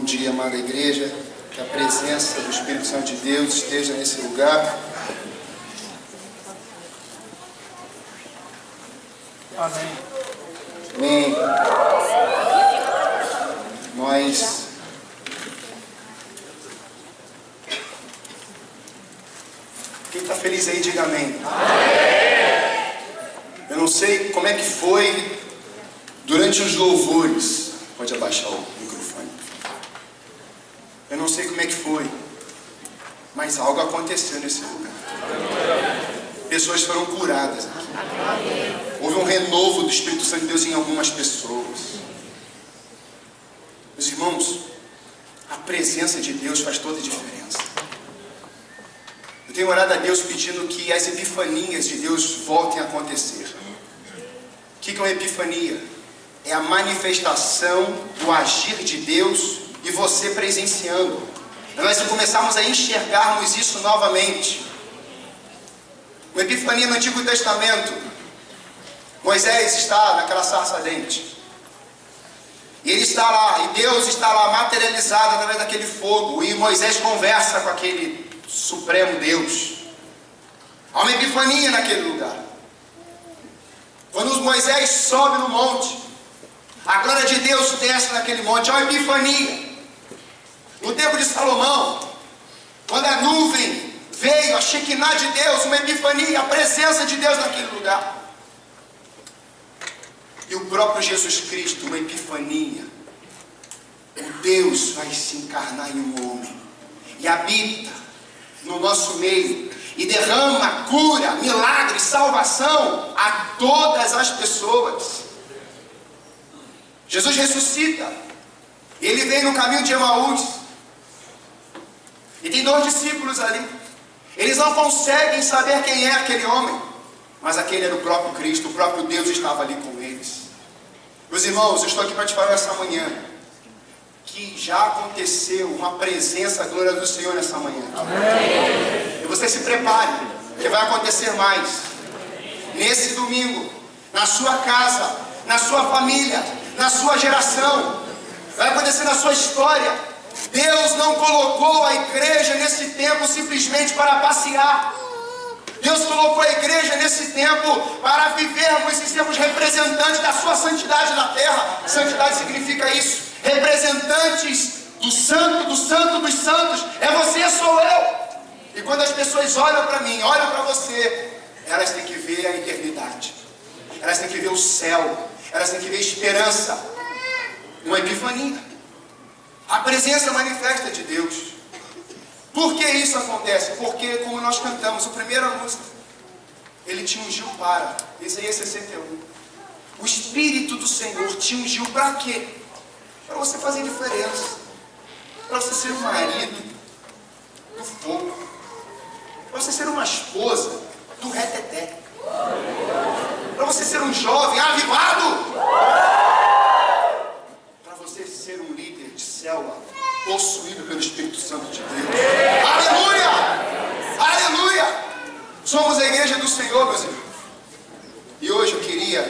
dia, amada igreja. Que a presença do Espírito Santo de Deus esteja nesse lugar. Amém. Amém. Nós quem está feliz aí, diga amém. Eu não sei como é que foi durante os louvores. Pode abaixar o microfone. Eu não sei como é que foi, mas algo aconteceu nesse lugar. Pessoas foram curadas aqui. Houve um renovo do Espírito Santo de Deus em algumas pessoas. Meus irmãos, a presença de Deus faz toda a diferença. Eu tenho orado a Deus pedindo que as epifanias de Deus voltem a acontecer. O que é uma epifania? É a manifestação do agir de Deus e você presenciando. Nós começarmos a enxergarmos isso novamente. Uma epifania no Antigo Testamento. Moisés está naquela sarça ardente. E ele está lá, e Deus está lá materializado através daquele fogo. E Moisés conversa com aquele supremo Deus. Há uma epifania naquele lugar. Quando Moisés sobe no monte, a glória de Deus desce naquele monte. Há uma epifania. No tempo de Salomão, quando a nuvem veio, a Shekinah de Deus, uma epifania, a presença de Deus naquele lugar. E o próprio Jesus Cristo, uma epifania. O Deus vai se encarnar em um homem e habita no nosso meio e derrama cura, milagre, salvação a todas as pessoas. Jesus ressuscita. Ele vem no caminho de Emaús. E tem 2 discípulos ali. Eles não conseguem saber quem é aquele homem, mas aquele era o próprio Cristo, o próprio Deus estava ali com eles. Meus irmãos, eu estou aqui para te falar essa manhã que já aconteceu uma presença, a glória do Senhor nessa manhã. Amém. E você se prepare, que vai acontecer mais. Nesse domingo, na sua casa, na sua família, na sua geração, vai acontecer na sua história. Deus não colocou a igreja nesse tempo simplesmente para passear. Deus colocou a igreja nesse tempo para vivermos e sermos representantes da sua santidade na terra. Santidade significa isso. Representantes do santo dos santos. É você, sou eu. E quando as pessoas olham para mim, olham para você, elas têm que ver a eternidade. Elas têm que ver o céu. Elas têm que ver esperança. Uma epifania. A presença manifesta de Deus. Por que isso acontece? Porque, como nós cantamos, a primeira música, Ele te ungiu para, Isaías 61. O Espírito do Senhor te ungiu para quê? Para você fazer diferença. Para você ser um marido do fogo. Para você ser uma esposa do reteté. Para você ser um jovem avivado. Para você ser um líder de célula possuído pelo Espírito Santo de Deus. Aleluia! Aleluia! Somos a igreja do Senhor, meus irmãos. E hoje eu queria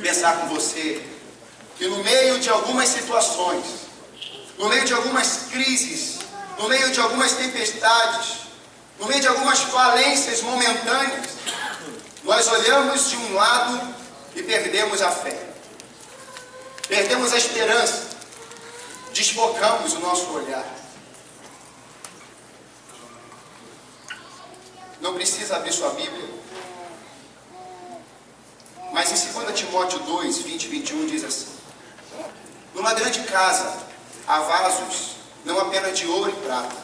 pensar com você que no meio de algumas situações, no meio de algumas crises, no meio de algumas tempestades, no meio de algumas falências momentâneas, nós olhamos de um lado e perdemos a fé. Perdemos a esperança. Desfocamos o nosso olhar. Não precisa abrir sua Bíblia. Mas em 2 Timóteo 2, 20 e 21 diz assim: numa grande casa há vasos, não apenas de ouro e prata,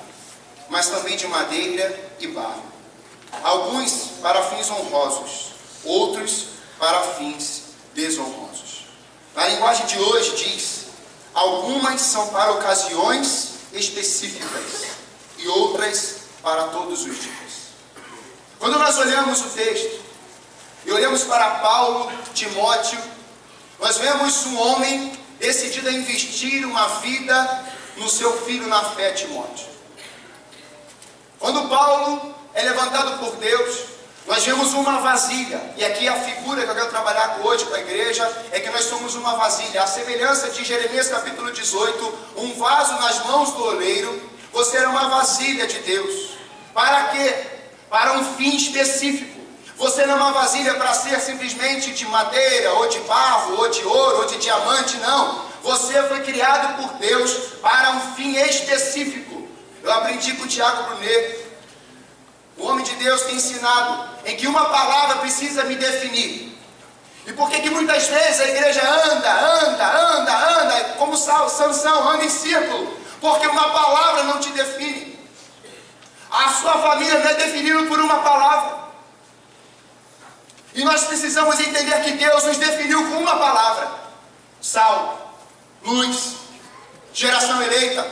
mas também de madeira e barro. Alguns para fins honrosos, outros para fins desonrosos. Na linguagem de hoje diz: algumas são para ocasiões específicas e outras para todos os dias. Quando nós olhamos o texto e olhamos para Paulo, Timóteo, nós vemos um homem decidido a investir uma vida no seu filho na fé, Timóteo. Quando Paulo é levantado por Deus, Nós vemos uma vasilha, e aqui a figura que eu quero trabalhar hoje com a igreja é que nós somos uma vasilha. A semelhança de Jeremias capítulo 18, um vaso nas mãos do oleiro, você era uma vasilha de Deus. Para quê? Para um fim específico. Você não é uma vasilha para ser simplesmente de madeira, ou de barro, ou de ouro, ou de diamante, não. Você foi criado por Deus para um fim específico. Eu aprendi com o Tiago Brunet, o homem de Deus tem ensinado em que uma palavra precisa me definir. E por que muitas vezes a igreja anda, como Sansão, anda em círculo? Porque uma palavra não te define. A sua família não é definida por uma palavra. E nós precisamos entender que Deus nos definiu com uma palavra: sal, luz, geração eleita,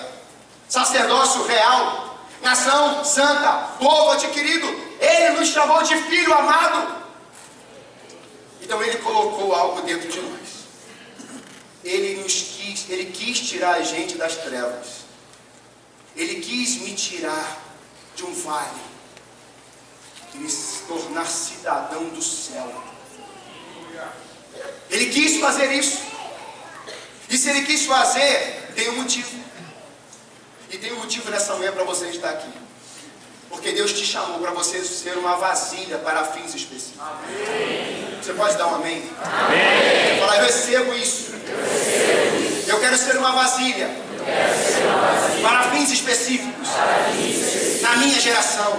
sacerdócio real, nação santa, povo adquirido. Ele nos chamou de filho amado. Então Ele colocou algo dentro de nós. Ele quis tirar a gente das trevas. Ele quis me tirar de um vale e me tornar cidadão do céu. Ele quis fazer isso. E se Ele quis fazer, tem um motivo. E tem um motivo nessa manhã para você estar aqui. Porque Deus te chamou para você ser uma vasilha para fins específicos. Amém. Você pode dar um amém? Amém. Você fala: eu recebo isso. Eu quero ser uma vasilha para fins específicos. Na minha geração,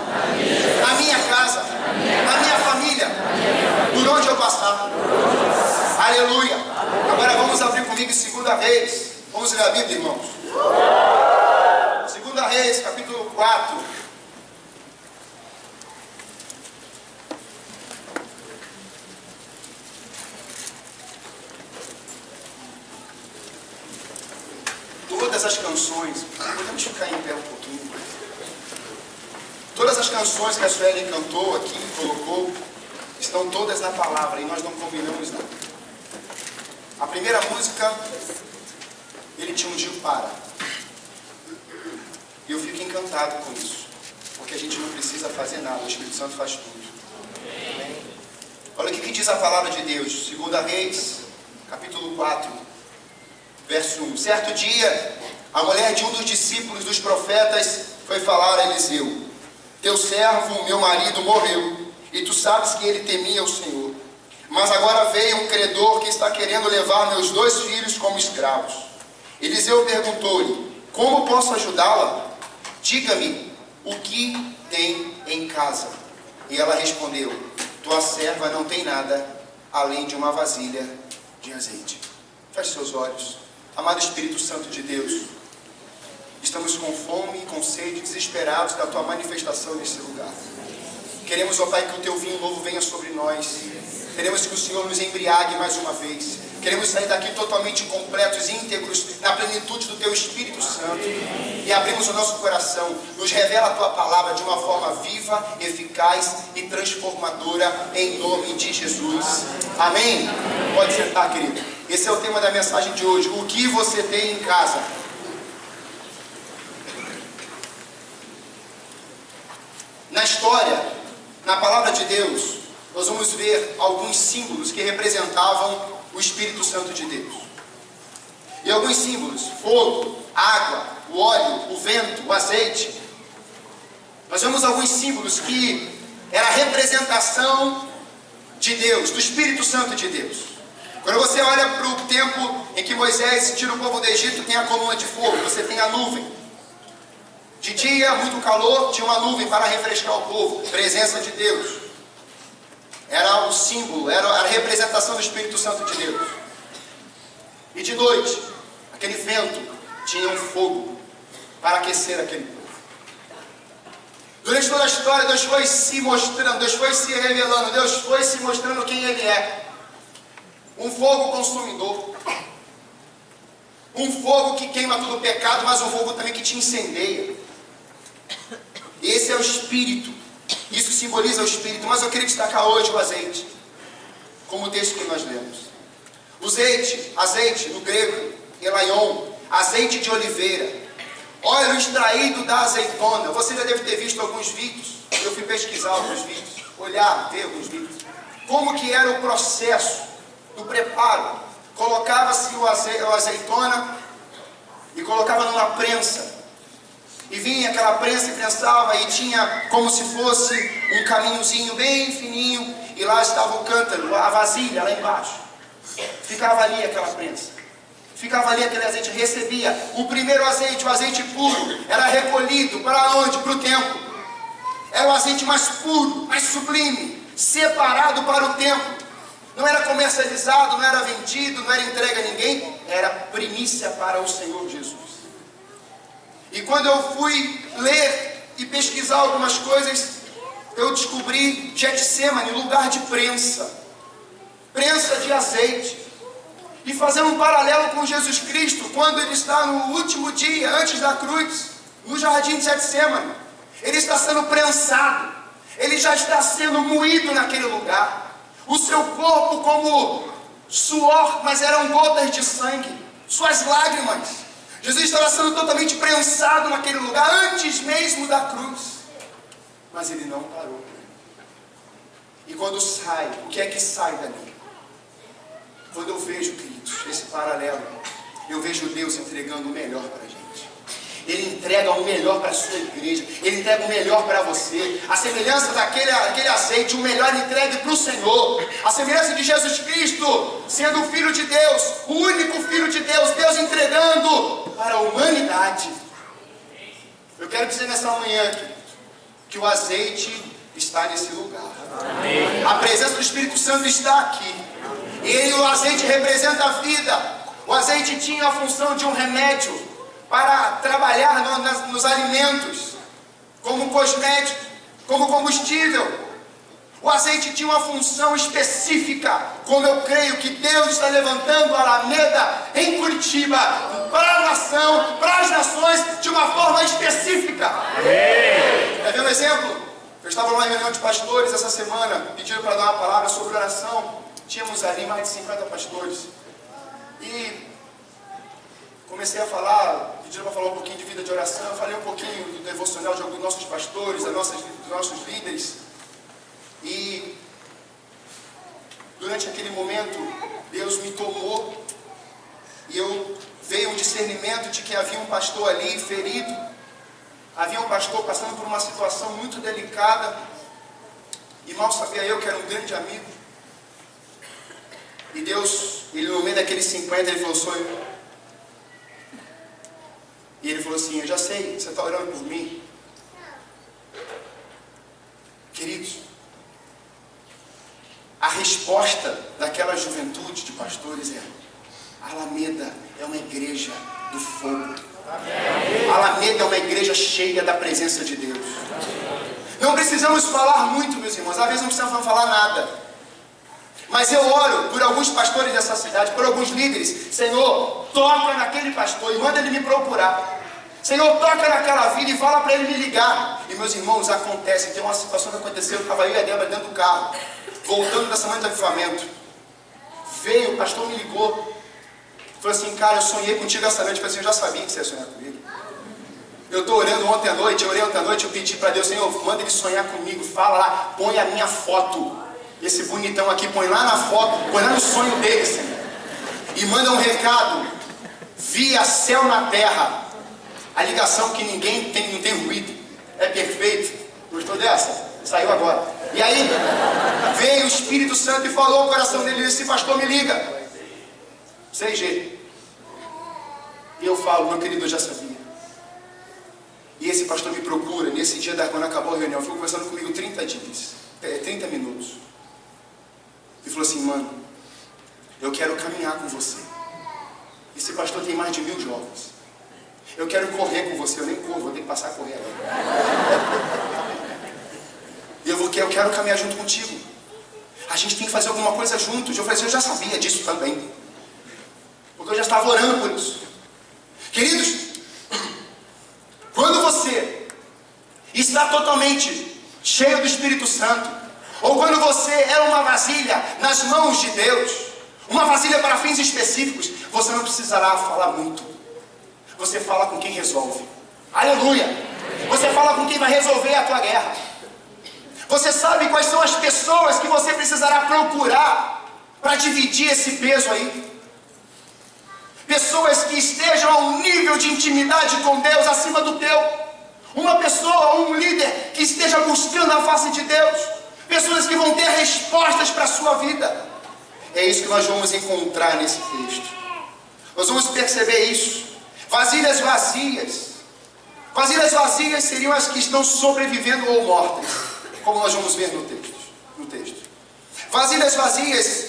na minha casa, na minha família, por onde eu passar. Aleluia. Agora vamos abrir comigo em 2 Reis. Vamos ler a Bíblia, irmãos. 2 Reis, capítulo 4. Todas as canções, podemos ficar em pé um pouquinho. Todas as canções que a Sueli cantou aqui, colocou, estão todas na palavra e nós não combinamos nada. A primeira música, Ele te ungiu para. E eu fico encantado com isso, porque a gente não precisa fazer nada, o Espírito Santo faz tudo. Olha o que diz a palavra de Deus, 2 Reis, capítulo 4, verso 1. Certo dia, a mulher de um dos discípulos dos profetas foi falar a Eliseu: teu servo, meu marido, morreu, e tu sabes que ele temia o Senhor. Mas agora veio um credor que está querendo levar meus 2 filhos como escravos. Eliseu perguntou-lhe: como posso ajudá-la? Diga-me o que tem em casa. E ela respondeu: tua serva não tem nada além de uma vasilha de azeite. Feche seus olhos. Amado Espírito Santo de Deus, estamos com fome e com sede, desesperados da tua manifestação nesse lugar. Queremos, ó Pai, que o teu vinho novo venha sobre nós. Queremos que o Senhor nos embriague mais uma vez. Queremos sair daqui totalmente completos e íntegros na plenitude do teu Espírito Santo. E abrimos o nosso coração. Nos revela a tua palavra de uma forma viva, eficaz e transformadora, em nome de Jesus. Amém? Pode sentar, querido. Esse é o tema da mensagem de hoje. O que você tem em casa? Na história, na palavra de Deus, nós vamos ver alguns símbolos que representavam o Espírito Santo de Deus. E alguns símbolos: fogo, água, o óleo, o vento, o azeite. Nós vemos alguns símbolos que era a representação de Deus, do Espírito Santo de Deus. Quando você olha para o tempo em que Moisés tira o povo do Egito, tem a coluna de fogo, você tem a nuvem. De dia, muito calor, tinha uma nuvem para refrescar o povo, presença de Deus. Era o símbolo, era a representação do Espírito Santo de Deus. E de noite, aquele vento tinha um fogo para aquecer aquele povo. Durante toda a história, Deus foi se mostrando, Deus foi se revelando, Deus foi se mostrando quem Ele é. Um fogo consumidor. Um fogo que queima todo o pecado, mas um fogo também que te incendeia. Esse é o Espírito. Isso simboliza o Espírito. Mas eu queria destacar hoje o azeite, como o texto que nós lemos. O azeite no grego, elaion, azeite de oliveira, óleo extraído da azeitona. Você já deve ter visto alguns vídeos. Eu fui pesquisar alguns vídeos. olhar, ver alguns vídeos, como que era o processo do preparo. Colocava-se a azeitona e colocava numa prensa. E vinha aquela prensa e prensava, e tinha como se fosse um caminhozinho bem fininho, e lá estava o cântaro, a vasilha lá embaixo. Ficava ali aquela prensa, ficava ali aquele azeite, recebia o primeiro azeite, o azeite puro, era recolhido para onde? Para o templo. Era o azeite mais puro, mais sublime, separado para o templo. Não era comercializado, não era vendido, não era entregue a ninguém, era primícia para o Senhor Jesus. E quando eu fui ler e pesquisar algumas coisas, eu descobri Getsemane, lugar de prensa de azeite. E fazendo um paralelo com Jesus Cristo, quando ele está no último dia, antes da cruz, no jardim de Getsemane, ele está sendo prensado, ele já está sendo moído naquele lugar. O seu corpo como suor, mas eram gotas de sangue, suas lágrimas. Jesus estava sendo totalmente prensado naquele lugar, antes mesmo da cruz. Mas ele não parou. E quando sai, o que é que sai dali? Quando eu vejo, queridos, esse paralelo, eu vejo Deus entregando o melhor para a gente. Ele entrega o melhor para a sua igreja, Ele entrega o melhor para você. A semelhança daquele azeite, o melhor entregue para o Senhor. A semelhança de Jesus Cristo, sendo o Filho de Deus, o único Filho de Deus, Deus entregando para a humanidade. Eu quero dizer nessa manhã que o azeite está nesse lugar. Amém. A presença do Espírito Santo está aqui. Ele, o azeite, representa a vida. O azeite tinha a função de um remédio para trabalhar nos alimentos, como cosmético, como combustível. O azeite tinha uma função específica, como eu creio que Deus está levantando a Alameda em Curitiba, para a nação, para as nações, de uma forma específica. Quer ver um exemplo? Eu estava numa reunião de pastores essa semana, pediram para dar uma palavra sobre oração. Tínhamos ali mais de 50 pastores. E comecei a falar, pediram para falar um pouquinho de vida de oração. Eu falei um pouquinho do devocional de alguns dos nossos pastores, dos nossos líderes. E durante aquele momento, Deus me tomou. E veio um discernimento de que havia um pastor ali ferido. Havia um pastor passando por uma situação muito delicada. E mal sabia eu que era um grande amigo. E Deus, ele no meio daqueles 50, ele falou: sou eu. E ele falou assim: eu já sei, você está orando por mim. Queridos, a resposta daquela juventude de pastores é: Alameda é uma igreja do fogo. Alameda é uma igreja cheia da presença de Deus. Não precisamos falar muito, meus irmãos, às vezes não precisamos falar nada. Mas eu oro por alguns pastores dessa cidade, por alguns líderes. Senhor, toca naquele pastor e manda ele me procurar. Senhor, toca naquela vida e fala para ele me ligar. E meus irmãos, acontece, tem uma situação que aconteceu, eu estava eu e a Débora dentro do carro, voltando da semana de avivamento. Veio, o pastor me ligou, falou assim: cara, eu sonhei contigo essa noite. Eu falei assim: eu já sabia que você ia sonhar comigo. Eu estou orando ontem à noite, eu pedi para Deus: Senhor, manda ele sonhar comigo, fala lá, põe a minha foto. Esse bonitão aqui, põe lá na foto, põe lá no sonho dele, Senhor. E manda um recado, via céu na terra. A ligação que ninguém tem, não tem ruído. É perfeito. Gostou dessa? Saiu agora. E aí, veio o Espírito Santo e falou ao coração dele: esse pastor me liga. 6G. E eu falo: meu querido, eu já sabia. E esse pastor me procura, nesse dia quando acabou a reunião, ficou conversando comigo 30 minutos. E falou assim: mano, eu quero caminhar com você. Esse pastor tem mais de 1000 jovens. Eu quero correr com você. Eu nem corro, vou ter que passar a correr agora. E eu quero caminhar junto contigo. A gente tem que fazer alguma coisa juntos. Eu falei assim: eu já sabia disso também, porque eu já estava orando por isso. Queridos, quando você está totalmente cheio do Espírito Santo, ou quando você é uma vasilha nas mãos de Deus, uma vasilha para fins específicos, você não precisará falar muito. Você fala com quem resolve. Aleluia! Você fala com quem vai resolver a tua guerra. Você sabe quais são as pessoas que você precisará procurar para dividir esse peso aí? Pessoas que estejam a um nível de intimidade com Deus acima do teu. Uma pessoa, um líder que esteja buscando a face de Deus. Pessoas que vão ter respostas para a sua vida. É isso que nós vamos encontrar nesse texto. Nós vamos perceber isso. Vasilhas vazias. Vasilhas vazias seriam as que estão sobrevivendo ou mortas, como nós vamos ver no texto. Vasilhas vazias,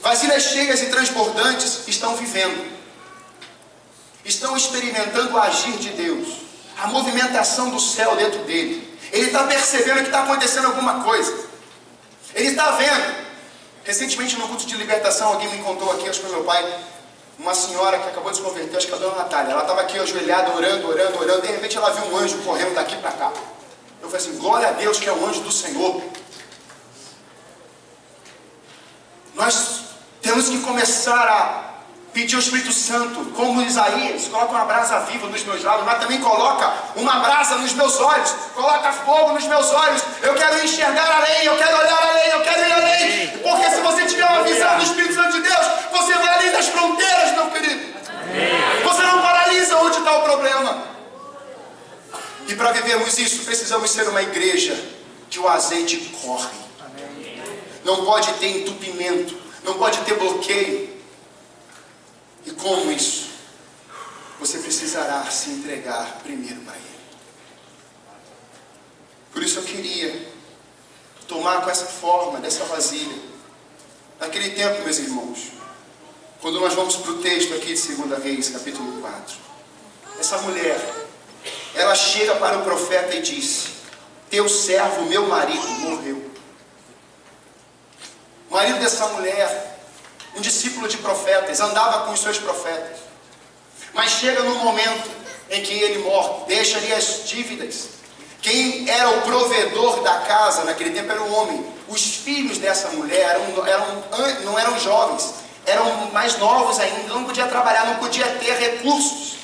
vasilhas cheias e transbordantes, estão vivendo. Estão experimentando o agir de Deus, a movimentação do céu dentro dele. Ele está percebendo que está acontecendo alguma coisa. Ele está vendo. Recentemente no culto de libertação, alguém me contou aqui, acho que foi meu pai, uma senhora que acabou de se converter, acho que é a dona Natália. Ela estava aqui ajoelhada, orando, de repente ela viu um anjo correndo daqui para cá. Eu falei assim, glória a Deus que é o anjo do Senhor. Nós temos que começar a pedir ao Espírito Santo, como Isaías, coloca uma brasa viva nos meus lábios, mas também coloca uma brasa nos meus olhos, coloca fogo nos meus olhos. Eu quero enxergar além, eu quero olhar além, eu quero ir além. Porque se você tiver uma visão do Espírito Santo de Deus, você vai além das fronteiras, meu querido. Você não paralisa onde está o problema. E para vivermos isso, precisamos ser uma igreja que o azeite corre. Não pode ter entupimento, não pode ter bloqueio. E como isso? Você precisará se entregar primeiro para Ele. Por isso eu queria tomar com essa forma, dessa vasilha. Naquele tempo, meus irmãos, quando nós vamos para o texto aqui de 2 Reis, capítulo 4. Essa mulher, ela chega para o profeta e diz: teu servo, meu marido, morreu. O marido dessa mulher, um discípulo de profetas, andava com os seus profetas. Mas chega no momento em que ele morre, deixa ali as dívidas. Quem era o provedor da casa naquele tempo era o homem. Os filhos dessa mulher não eram jovens, eram mais novos ainda, não podia trabalhar, não podia ter recursos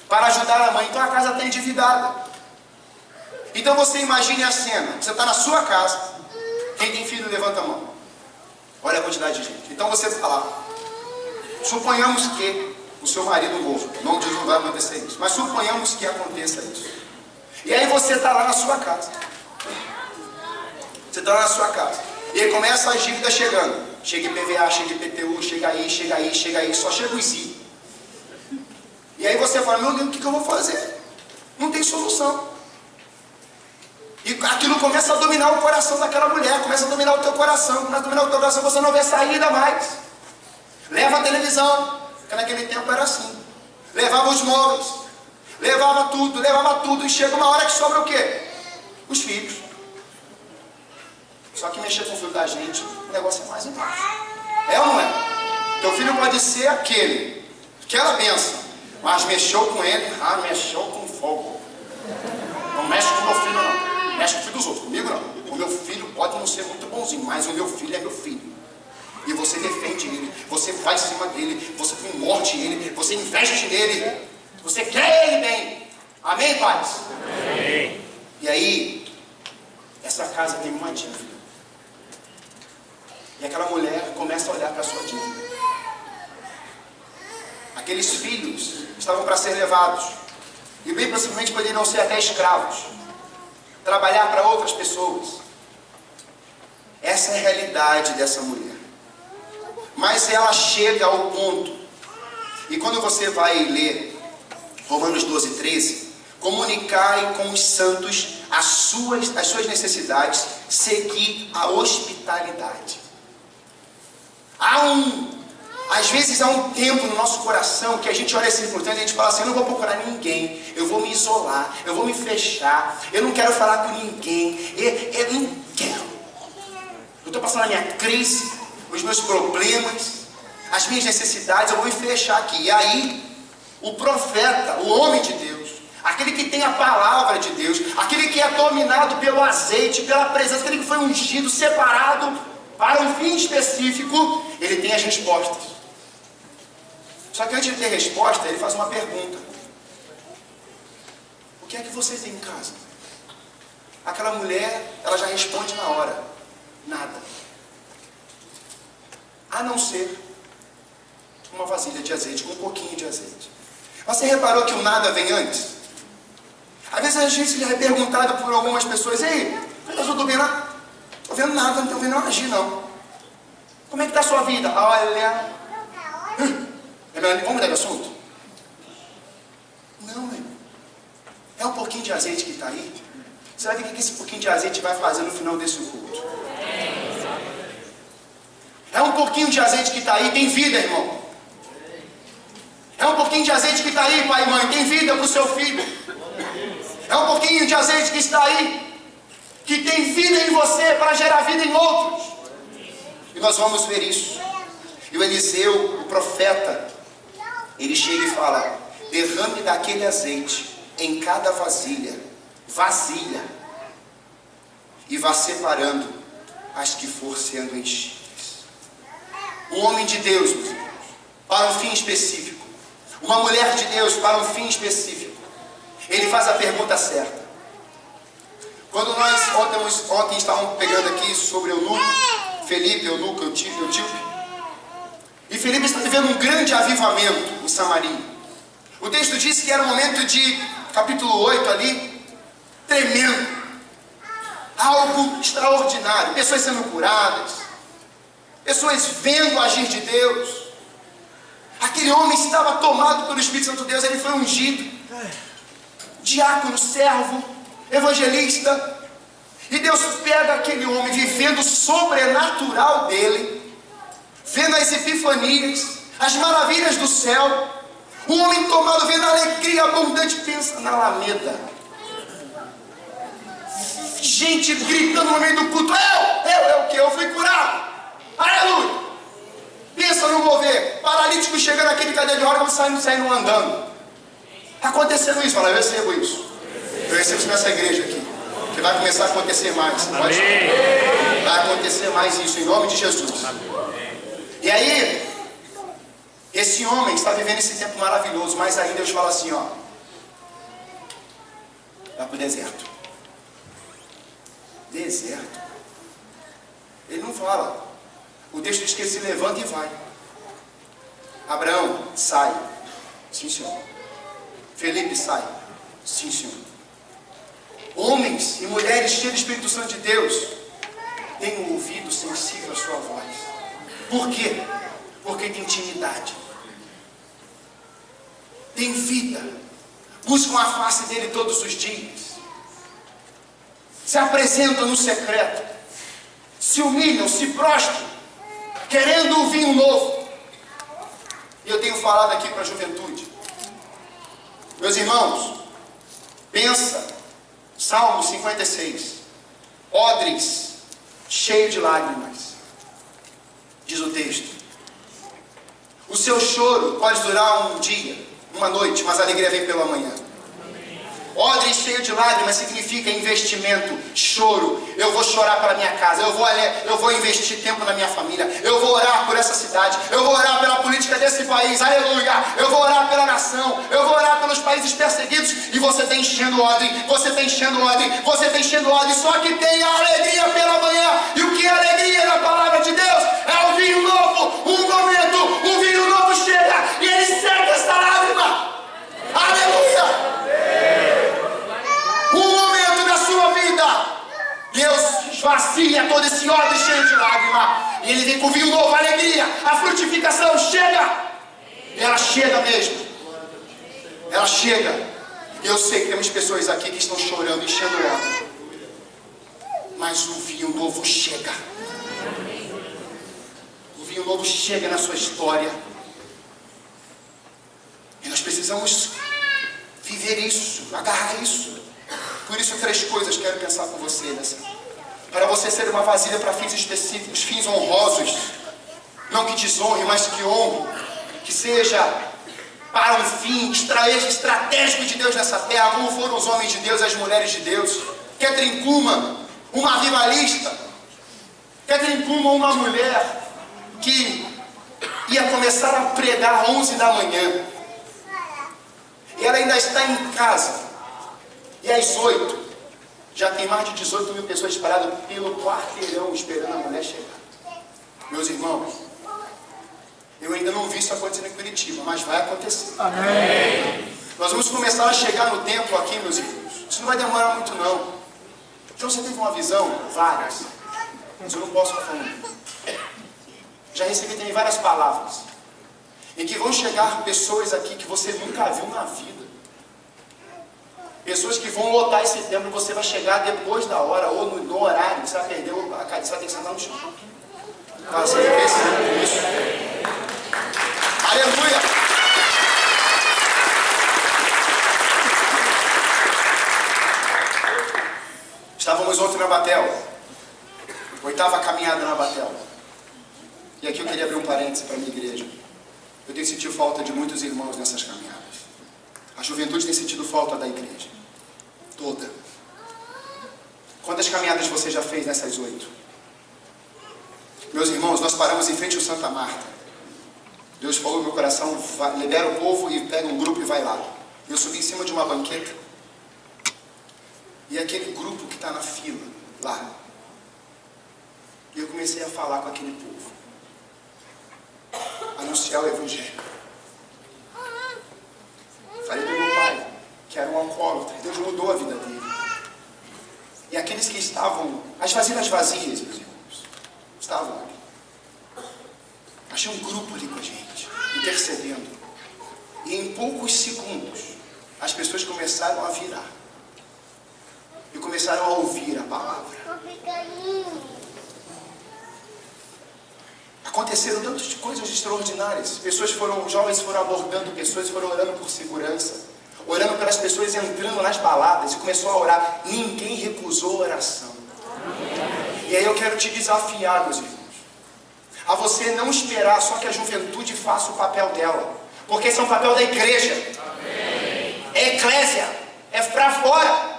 para ajudar a mãe. Então a casa está endividada. Então você imagine a cena, você está na sua casa, quem tem filho levanta a mão. Olha a quantidade de gente. Então você está lá. Suponhamos que o seu marido morra. Não diz, não vai acontecer isso. Mas suponhamos que aconteça isso. E aí você está lá na sua casa. Você está lá na sua casa. E aí começa as dívidas chegando. Chega IPVA, chega IPTU, chega aí. Só chega o ISI. E aí você fala, meu Deus, o que eu vou fazer? Não tem solução. E aquilo começa a dominar o coração daquela mulher, começa a dominar o teu coração, você não vê saída mais. Leva a televisão, porque naquele tempo era assim. Levava os móveis, levava tudo, e chega uma hora que sobra o quê? Os filhos. Só que mexer com o filho da gente, o negócio é mais embaixo. É ou não é? Teu filho pode ser aquela benção, mas mexeu com ele, mexeu com fogo. Não mexe com meu filho não. Mexe com o filho dos outros, comigo não. O meu filho pode não ser muito bonzinho, mas o meu filho é meu filho. E você defende ele, você vai em cima dele, você morde ele, você investe nele, você quer ele bem. Amém, pais? Amém. E aí, essa casa tem uma dívida. E aquela mulher começa a olhar para a sua dívida. Aqueles filhos estavam para ser levados. E bem possivelmente poderiam ser até escravos. Trabalhar para outras pessoas. Essa é a realidade dessa mulher. Mas ela chega ao ponto. E quando você vai ler Romanos 12, 13, comunicai com os santos as suas necessidades, seguir a hospitalidade. Às vezes há um tempo no nosso coração que a gente olha assim por dentro e a gente fala assim, eu não vou procurar ninguém, eu vou me isolar, eu vou me fechar, eu não quero falar com ninguém, eu não quero. Eu estou passando a minha crise, os meus problemas, as minhas necessidades, eu vou me fechar aqui. E aí, o profeta, o homem de Deus, aquele que tem a palavra de Deus, aquele que é dominado pelo azeite, pela presença, aquele que foi ungido, separado para um fim específico, ele tem as respostas. Só que antes de ter resposta, ele faz uma pergunta. O que é que você tem em casa? aquela mulher, ela já responde na hora: nada. A não ser uma vasilha de azeite, com um pouquinho de azeite. Você reparou que o nada vem antes? Às vezes a gente é perguntado por algumas pessoas: ei, eu estou vendo nada? Estou vendo nada, não estou vendo agir não. Como é que está a sua vida? Olha. Vamos mudar de assunto? Não, irmão. É um pouquinho de azeite que está aí. Você vai ver o que esse pouquinho de azeite vai fazer no final desse culto. É um pouquinho de azeite que está aí, tem vida, irmão. É um pouquinho de azeite que está aí, pai e mãe, tem vida para o seu filho. É um pouquinho de azeite que está aí, que tem vida em você para gerar vida em outros. E nós vamos ver isso. E o Eliseu, o profeta, ele chega e fala: derrame daquele azeite em cada vasilha, e vá separando as que for sendo enchidas. Um homem de Deus, meus irmãos, para um fim específico. Uma mulher de Deus para um fim específico. Ele faz a pergunta certa. Quando nós ontem estávamos pegando aqui sobre Eunuco, Felipe, Eunuco, Eutíope, e Felipe está vivendo um grande avivamento em Samaria. O texto diz que era um momento de, capítulo 8 ali, tremendo. Algo extraordinário. Pessoas sendo curadas, pessoas vendo o agir de Deus. Aquele homem estava tomado pelo Espírito Santo de Deus, ele foi ungido. Diácono, servo, evangelista. E Deus pega aquele homem vivendo o sobrenatural dele, vendo as epifanias, as maravilhas do céu. Um homem tomado, vendo a alegria abundante. Pensa na Alameda, gente gritando no meio do culto: eu fui curado, aleluia. Pensa no mover, paralítico chegando naquele cadeira de rodas, saindo andando. Está acontecendo isso. Fala: eu recebo isso. Eu recebo isso nessa igreja aqui, que vai começar a acontecer mais. Vai acontecer mais isso, em nome de Jesus. E aí, esse homem está vivendo esse tempo maravilhoso, mas aí Deus fala assim: vai para o deserto. Deserto? Ele não fala. O texto diz que ele se levanta e vai. Abraão, sai. Sim, senhor. Felipe, sai. Sim, senhor. Homens e mulheres cheios do Espírito Santo de Deus têm um ouvido sensível à sua voz. Por quê? Porque tem intimidade, tem vida, buscam a face dele todos os dias, se apresentam no secreto, se humilham, se prostram, querendo um vinho novo. E eu tenho falado aqui para a juventude, meus irmãos, pensa, Salmo 56, odres cheio de lágrimas, diz o texto. O seu choro pode durar um dia, uma noite, mas a alegria vem pela manhã. Odre cheio de lágrimas significa investimento, choro. Eu vou chorar para minha casa, eu vou investir tempo na minha família, eu vou orar por essa cidade, eu vou orar pela política desse país, aleluia. Eu vou orar pela nação, eu vou orar pelos países perseguidos. E você está enchendo odre, você está enchendo odre, você está enchendo odre. Só que tem a alegria pela manhã. E o que é alegria na palavra de Deus? É o vinho novo, um momento, um vinho novo chega e ele seca essa lágrima, aleluia. Um momento da sua vida, Deus esvazia todo esse odre cheio de lágrima, e ele vem com vinho novo, alegria, a frutificação chega, e ela chega mesmo, ela chega. E eu sei que temos pessoas aqui que estão chorando, enchendo odre, mas o vinho novo chega. O vinho novo chega na sua história, e nós precisamos viver isso, agarrar isso. Por isso, 3 coisas quero pensar com você nessa. Para você ser uma vasilha para fins específicos, fins honrosos, não que desonre, mas que honre, que seja para um fim estratégico de Deus nessa terra, como foram os homens de Deus e as mulheres de Deus. Catherine Kuhlman, uma avivalista. Catherine Kuhlman, uma mulher que ia começar a pregar às 11 da manhã, e ela ainda está em casa. E às 8, Já tem mais de 18 mil pessoas espalhadas pelo quarteirão esperando a mulher chegar. Meus irmãos, eu ainda não vi isso acontecendo em Curitiba, mas vai acontecer. Amém. Nós vamos começar a chegar no templo aqui, meus irmãos. Isso não vai demorar muito, não. Então você teve uma visão? Várias. Mas eu não posso ficar falando. Já recebi também várias palavras. Em que vão chegar pessoas aqui que você nunca viu na vida. Pessoas que vão lotar esse templo e você vai chegar depois da hora ou no horário. Você vai perder a cadeira, você vai ter que sentar no chão. Você pensando isso. Aleluia! Estávamos ontem na Batel. 8ª caminhada na Batel. E aqui eu queria abrir um parêntese para a minha igreja. Eu tenho sentido falta de muitos irmãos nessas caminhadas. A juventude tem sentido falta da igreja. Toda. Quantas caminhadas você já fez nessas 8? Meus irmãos, nós paramos em frente ao Santa Marta. Deus falou no meu coração, libera o povo e pega um grupo e vai lá. Eu subi em cima de uma banqueta. E aquele grupo que está na fila, lá. E eu comecei a falar com aquele povo. Anunciar o Evangelho. Falei do meu pai, que era um alcoólatra. Deus mudou a vida dele. E aqueles que estavam, as vasilhas vazias, meus irmãos, estavam ali. Achei um grupo ali com a gente, intercedendo. E em poucos segundos, as pessoas começaram a virar. E começaram a ouvir a palavra. Aconteceram tantas coisas extraordinárias. Jovens foram abordando pessoas, foram orando por segurança, orando pelas pessoas entrando nas baladas, e começou a orar. Ninguém recusou a oração. E aí eu quero te desafiar, meus irmãos, a você não esperar só que a juventude faça o papel dela, porque esse é um papel da igreja. É eclésia, é pra fora.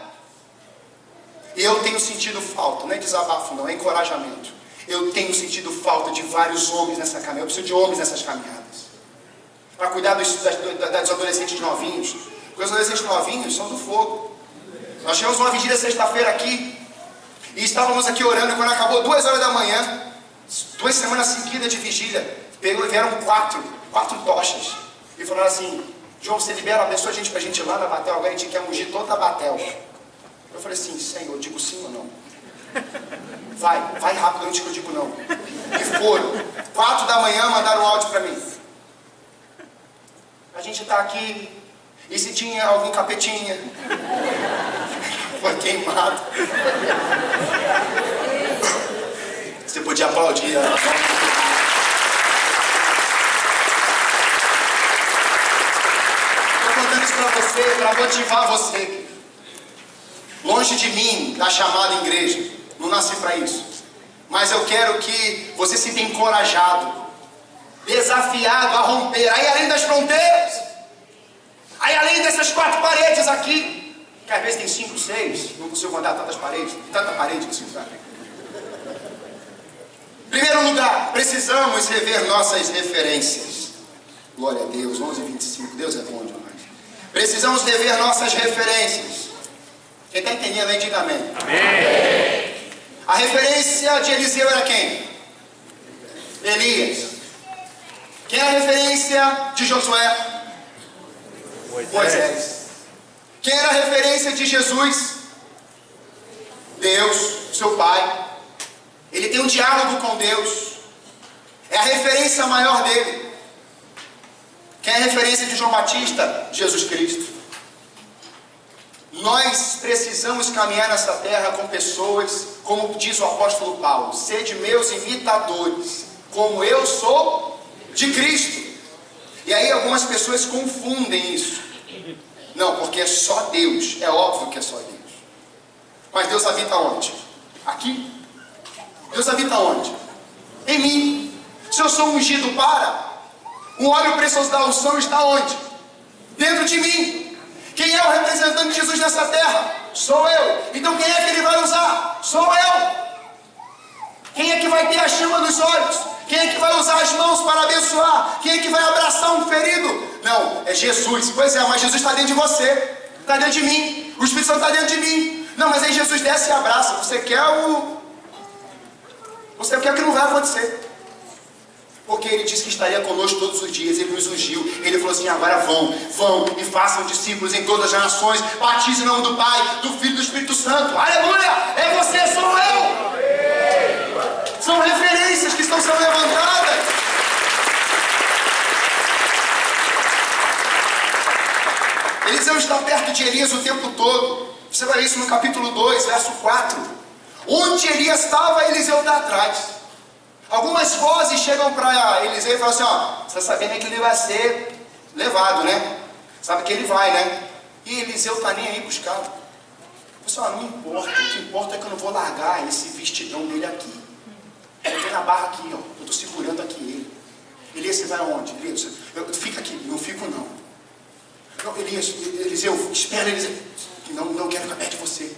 E eu tenho sentido falta, não é desabafo não, é encorajamento. Eu tenho sentido falta de vários homens nessa caminhada. Eu preciso de homens nessas caminhadas. Para cuidar dos adolescentes novinhos. Porque os adolescentes novinhos são do fogo. Nós tivemos uma vigília sexta-feira aqui. E estávamos aqui orando. E quando acabou 2 horas da manhã, 2 semanas seguidas de vigília, vieram quatro tochas. E falaram assim: João, você libera, abençoa a gente pra gente ir lá na Batel. Agora a gente quer ungir toda a Batel. Eu falei assim: Senhor, eu digo sim ou não? Vai rápido antes que eu digo não. E foram. 4 da manhã mandaram um áudio para mim. A gente está aqui. E se tinha algum capetinha? Foi queimado. Você podia aplaudir. Estou contando isso para você, para motivar você. Longe de mim, da chamada igreja. Não nasci para isso. Mas eu quero que você se sinta encorajado, desafiado a romper. Aí além das fronteiras, aí além dessas 4 paredes aqui, que às vezes tem 5, 6, não consigo contar tantas paredes, tanta parede assim, sabe? Em primeiro lugar, precisamos rever nossas referências. Glória a Deus, 11:25, Deus é bom demais. Precisamos rever nossas referências. Quem está entendendo aí, diga amém. Amém. A referência de Eliseu era quem? Elias. Quem era a referência de Josué? Moisés. Quem era a referência de Jesus? Deus, seu Pai. Ele tem um diálogo com Deus. É a referência maior dele. Quem é a referência de João Batista? Jesus Cristo. Nós precisamos caminhar nessa terra com pessoas, como diz o apóstolo Paulo: sede meus imitadores, como eu sou de Cristo. E aí algumas pessoas confundem isso. Não, porque é só Deus. É óbvio que é só Deus. Mas Deus habita onde? Aqui. Deus habita onde? Em mim. Se eu sou ungido o óleo precioso da unção está onde? Dentro de mim. Quem é o representante de Jesus nessa terra? Sou eu. Então quem é que ele vai usar? Sou eu. Quem é que vai ter a chama nos olhos? Quem é que vai usar as mãos para abençoar? Quem é que vai abraçar um ferido? Não, é Jesus. Pois é, mas Jesus está dentro de você. Está dentro de mim. O Espírito Santo está dentro de mim. Não, mas aí Jesus desce e abraça. Você quer o que não vai acontecer. Porque Ele disse que estaria conosco todos os dias. Ele nos ungiu. Ele falou assim: agora vão e façam discípulos em todas as nações. Batizem em nome do Pai, do Filho e do Espírito Santo. Aleluia! É você, sou eu. São referências que estão sendo levantadas. Eliseu está perto de Elias o tempo todo. Você vai ver isso no capítulo 2, verso 4. Onde Elias estava, Eliseu está atrás. Algumas vozes chegam para Eliseu e falam assim: ó, você está sabendo que ele vai ser levado, né? Sabe que ele vai, né? E Eliseu está nem aí buscar. Pessoal, não importa. O que importa é que eu não vou largar esse vestidão dele aqui. Eu estou na barra aqui, ó. Eu estou segurando aqui ele. Elias, você vai aonde? Elias, fica aqui. Não fico, não. Não, Eliseu, espera, Eliseu. Não quero ficar perto de você.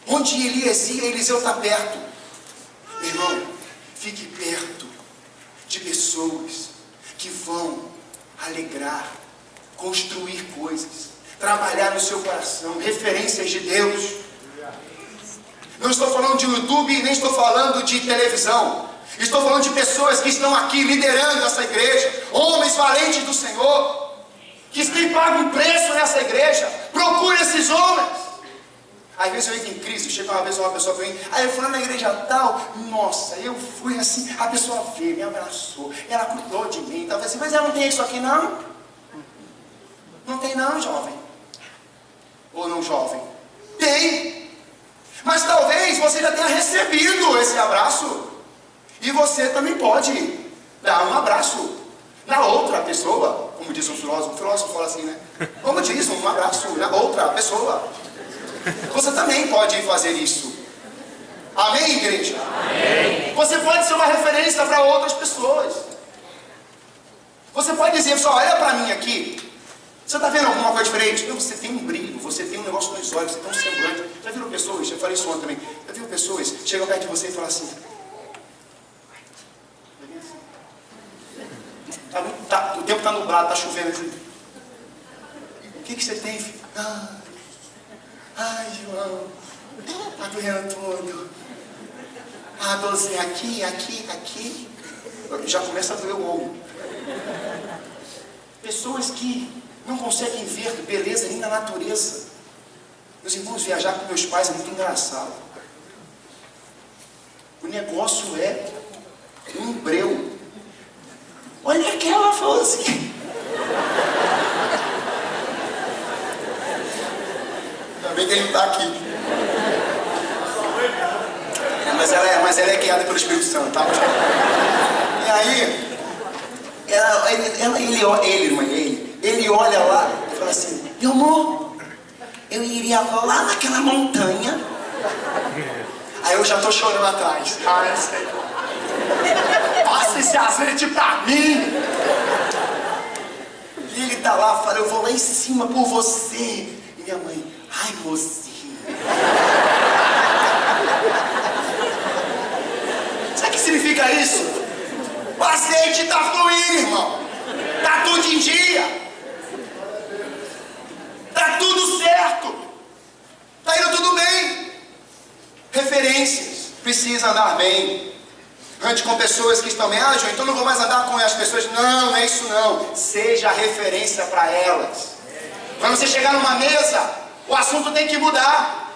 Onde Elias ia, Eliseu está perto. Meu irmão, fique perto de pessoas que vão alegrar, construir coisas, trabalhar no seu coração, referências de Deus. Não estou falando de YouTube, nem estou falando de televisão. Estou falando de pessoas que estão aqui liderando essa igreja, homens valentes do Senhor, que têm pago um preço nessa igreja. Procure esses homens. Às vezes eu entro em crise, chega uma vez uma pessoa para mim, aí eu fui na igreja tal, nossa, eu fui assim, a pessoa veio, me abraçou, ela cuidou de mim, talvez assim, mas ela não tem isso aqui não? Não tem não, jovem. Ou não, jovem? Tem. Mas talvez você já tenha recebido esse abraço, e você também pode dar um abraço na outra pessoa, como diz um filósofo fala assim, né? Como diz, um abraço na outra pessoa. Você também pode fazer isso. Amém, igreja? Amém. Você pode ser uma referência para outras pessoas. Você pode dizer, pessoal, olha para mim aqui. Você está vendo alguma coisa diferente? Não, você tem um brilho, você tem um negócio nos olhos, você tem um semblante. Já viram pessoas, eu falei isso ontem também. Já viram pessoas, chegam perto de você e falam assim: o tempo está nublado, está chovendo. O que você tem, filho? Ai, João, está doendo tudo. A dorzinha aqui. Já começa a doer o ombro. Pessoas que não conseguem ver beleza nem na natureza. Meus irmãos, viajar com meus pais é muito engraçado. O negócio é um breu. Olha aquela florzinha. Ainda bem que ele não está aqui. Mas ela é guiada pelo Espírito Santo, tá? E aí, ele olha lá e fala assim: meu amor, eu iria lá naquela montanha. Aí eu já estou chorando atrás. Ai, Senhor, passa esse azeite pra mim. E ele tá lá, fala: eu vou lá em cima por você. E minha mãe: ai, mocinho. Sabe o que significa isso? O azeite está fluindo, irmão. Está tudo em dia. Está tudo certo. Está indo tudo bem. Referências. Precisa andar bem. Ande com pessoas que estão bem. Ah, João, então não vou mais andar com as pessoas. Não, não é isso não. Seja referência para elas. Quando você chegar numa mesa, o assunto tem que mudar.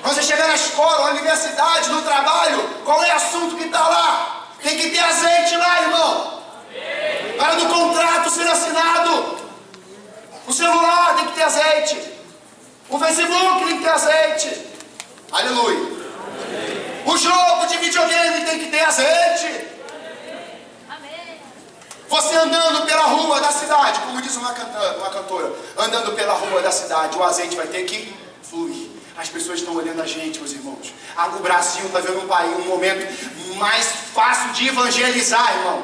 Quando você chegar na escola, na universidade, no trabalho, qual é o assunto que está lá? Tem que ter azeite lá, irmão. Na hora do contrato ser assinado, o celular tem que ter azeite, o Facebook tem que ter azeite. Aleluia. O jogo de videogame tem que ter azeite. Você andando pela rua da cidade, como diz uma cantora, andando pela rua da cidade, o azeite vai ter que fluir. As pessoas estão olhando a gente, meus irmãos. O Brasil está vendo um momento mais fácil de evangelizar, irmão.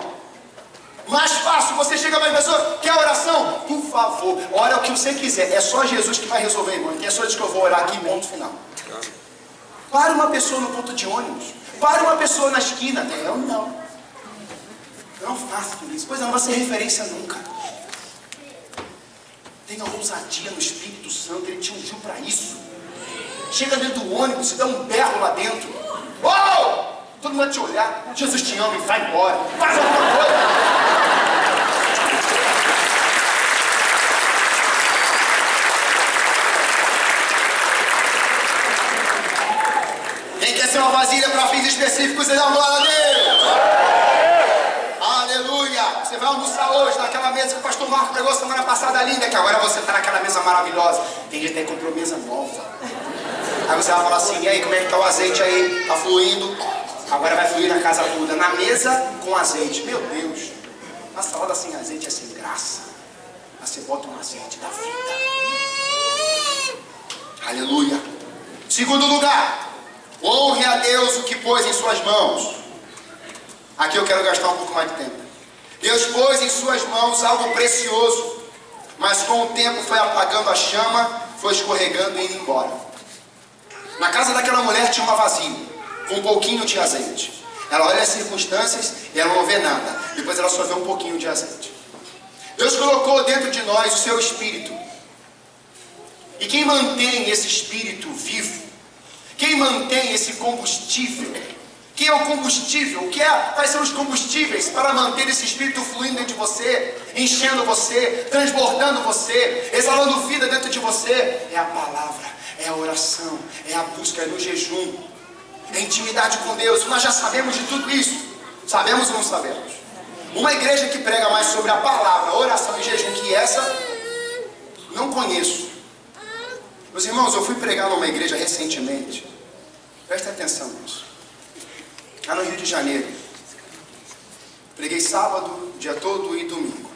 Mais fácil. Você chega para a pessoa: quer oração? Por favor, ora o que você quiser. É só Jesus que vai resolver, irmão. É só isso que eu vou orar aqui, ponto final. Para uma pessoa no ponto de ônibus. Para uma pessoa na esquina. Eu não. Eu não faço tudo isso. Pois não vai ser referência nunca. Tenha ousadia no Espírito Santo. Ele te ungiu para isso. chega dentro do ônibus e dá um berro lá dentro. Uou! Todo mundo vai te olhar. Jesus te ama e vai embora. Faz alguma coisa. Quem quer ser uma vasilha para fins específicos, ele dá uma glória a Deus. Aleluia. Você vai almoçar hoje naquela mesa que o pastor Marco pregou semana passada linda, que agora você está naquela mesa maravilhosa. Tem gente que comprou mesa nova. Aí você vai falar assim, e aí, como é que tá o azeite aí? Tá fluindo? Agora vai fluir na casa toda. Na mesa com azeite. Meu Deus. A salada sem azeite é sem graça. Mas você bota um azeite da vida. Aleluia. Segundo lugar, honre a Deus o que pôs em suas mãos. Aqui eu quero gastar um pouco mais de tempo. Deus pôs em suas mãos algo precioso, mas com o tempo foi apagando a chama, foi escorregando e indo embora. Na casa daquela mulher tinha uma vasilha, com um pouquinho de azeite. Ela olha as circunstâncias e ela não vê nada. Depois ela só vê um pouquinho de azeite. Deus colocou dentro de nós o seu espírito. E quem mantém esse espírito vivo, quem mantém esse combustível, quem é o combustível, quais são os combustíveis para manter esse espírito fluindo dentro de você, enchendo você, transbordando você, exalando vida dentro de você? É a palavra, é a oração, é a busca, é no jejum, é a intimidade com Deus. Nós já sabemos de tudo isso. Sabemos ou não sabemos? Uma igreja que prega mais sobre a palavra, a oração e jejum que essa, não conheço. Meus irmãos, eu fui pregar numa igreja recentemente. Presta atenção nisso. Lá no Rio de Janeiro. Preguei sábado, dia todo e domingo.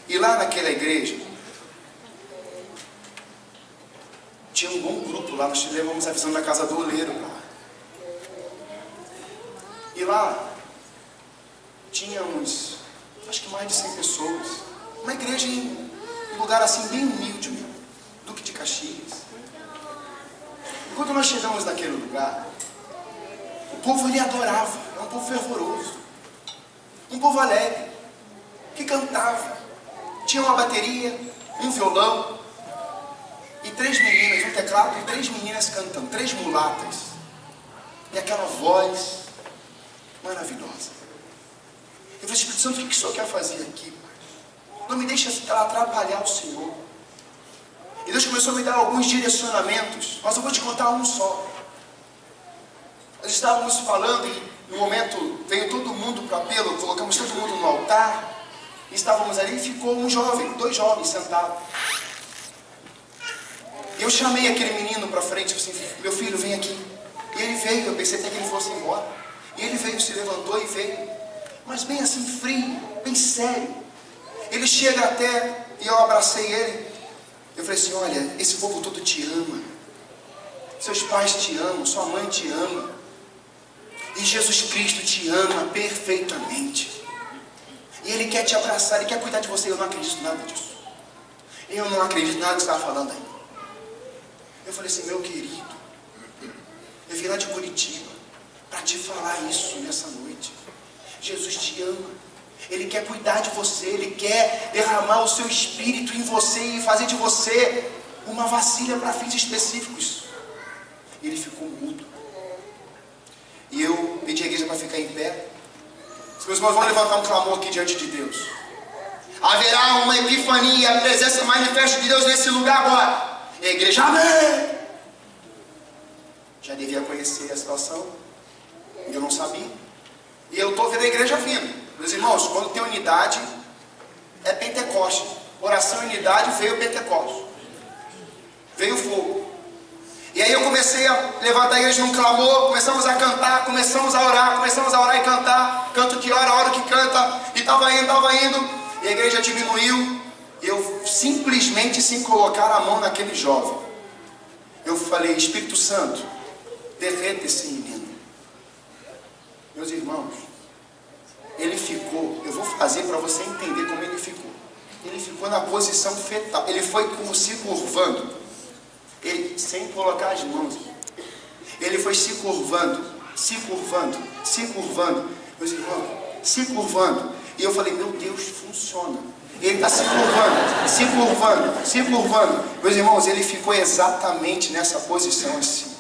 E lá naquela igreja tinha um bom grupo lá. Nós levamos a visão da casa do oleiro lá. E lá tínhamos, acho que mais de 100 pessoas. Uma igreja em um lugar assim bem humilde mesmo. Duque de Caxias. E quando nós chegamos naquele lugar, o povo ali adorava. É um povo fervoroso, um povo alegre, que cantava. Tinha uma bateria, um violão e 3 meninas, um teclado e 3 meninas cantando, 3 mulatas. E aquela voz maravilhosa. Eu falei, Espírito Santo, o que o Senhor quer fazer aqui? Não me deixa atrapalhar o Senhor. E Deus começou a me dar alguns direcionamentos, mas eu vou te contar um só. Nós estávamos falando e no momento veio todo mundo para o apelo, colocamos todo mundo no altar, e estávamos ali e ficou um jovem, 2 jovens sentados. E eu chamei aquele menino para frente, assim, meu filho, vem aqui. E ele veio, eu pensei até que ele fosse embora. E ele veio, se levantou e veio, mas bem assim frio, bem sério. Ele chega até, e eu abracei ele. Eu falei assim, olha, esse povo todo te ama. Seus pais te amam, sua mãe te ama. E Jesus Cristo te ama perfeitamente. E Ele quer te abraçar, Ele quer cuidar de você. Eu não acredito em nada disso. Eu não acredito em nada que você estava falando aí. Eu falei assim, meu querido, eu vim lá de Curitiba para te falar isso nessa noite. Jesus te ama. Ele quer cuidar de você. Ele quer derramar o seu espírito em você e fazer de você uma vasilha para fins específicos. Ele ficou mudo. E eu pedi a igreja para ficar em pé. Os meus irmãos vão levantar um clamor aqui diante de Deus. Haverá uma epifania, a presença manifesta de Deus nesse lugar agora. E a igreja, amém. Já devia conhecer a situação. E eu não sabia. E eu estou vendo a igreja vindo. Meus irmãos, quando tem unidade, é Pentecoste. Oração e unidade, veio Pentecoste. Veio fogo. E aí eu comecei a levantar a igreja num clamor, começamos a cantar, começamos a orar e cantar. Canto que ora, hora que canta. E estava indo. E a igreja diminuiu. E eu simplesmente, sem colocar a mão naquele jovem, eu falei, Espírito Santo, derreta esse menino. Meus irmãos, ele ficou, eu vou fazer para você entender como ele ficou. Ele ficou na posição fetal, ele foi como se curvando. Ele, sem colocar as mãos, ele foi se curvando, meus irmãos, se curvando. E eu falei, meu Deus, funciona. Ele está se curvando, se curvando, se curvando. Meus irmãos, ele ficou exatamente nessa posição assim.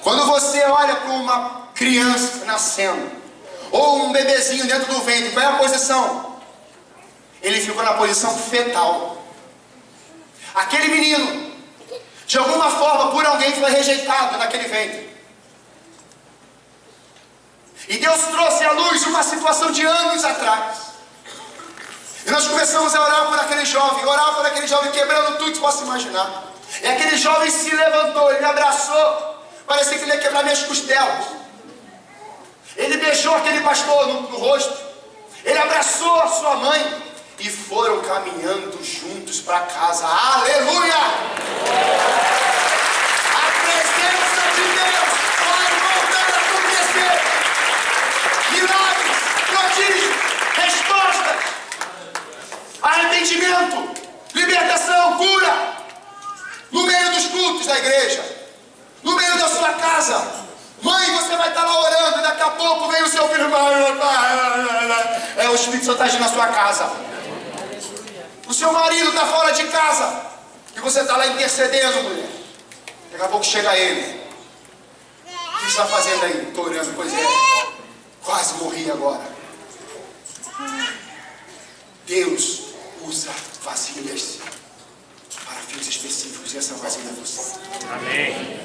Quando você olha para uma criança nascendo, ou um bebezinho dentro do ventre, qual é a posição? Ele ficou na posição fetal. Aquele menino, de alguma forma, por alguém foi rejeitado naquele ventre. E Deus trouxe à luz uma situação de anos atrás. E nós começamos a orar por aquele jovem quebrando tudo que possa imaginar. E aquele jovem se levantou, ele me abraçou, parecia que ele ia quebrar minhas costelas. Ele beijou aquele pastor no rosto, ele abraçou a sua mãe, e foram caminhando juntos para casa. Aleluia! A presença de Deus vai voltar a acontecer. Milagres, prodígios, respostas, arrependimento, libertação, cura, no meio dos cultos da igreja, no meio da sua casa. Mãe, você vai estar lá orando, daqui a pouco vem o seu filho, o Espírito Santo está agindo na sua casa. O seu marido está fora de casa e você está lá intercedendo, mulher. Daqui a pouco chega ele. O que você está fazendo aí? Estou orando. Pois é, quase morri agora. Deus usa vasilhas para fins específicos, e essa vasilha é você. Amém.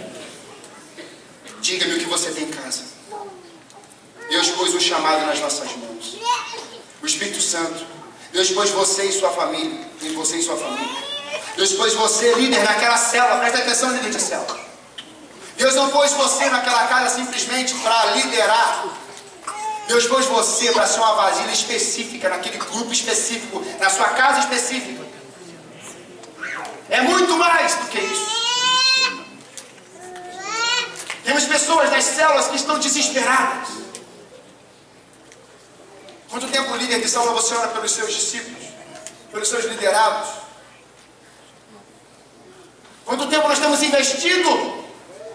Diga-me o que você tem em casa. Deus pôs um chamado nas nossas mãos. O Espírito Santo. Deus pôs você e sua família. Em você e sua família. Deus pôs você líder naquela célula. Presta atenção, líder de célula. Deus não pôs você naquela casa simplesmente para liderar. Deus pôs você para ser uma vasilha específica, naquele grupo específico, na sua casa específica. É muito mais do que isso. Temos pessoas nas células que estão desesperadas. Quanto tempo o líder de célula você ora pelos seus discípulos, pelos seus liderados? Quanto tempo nós temos investido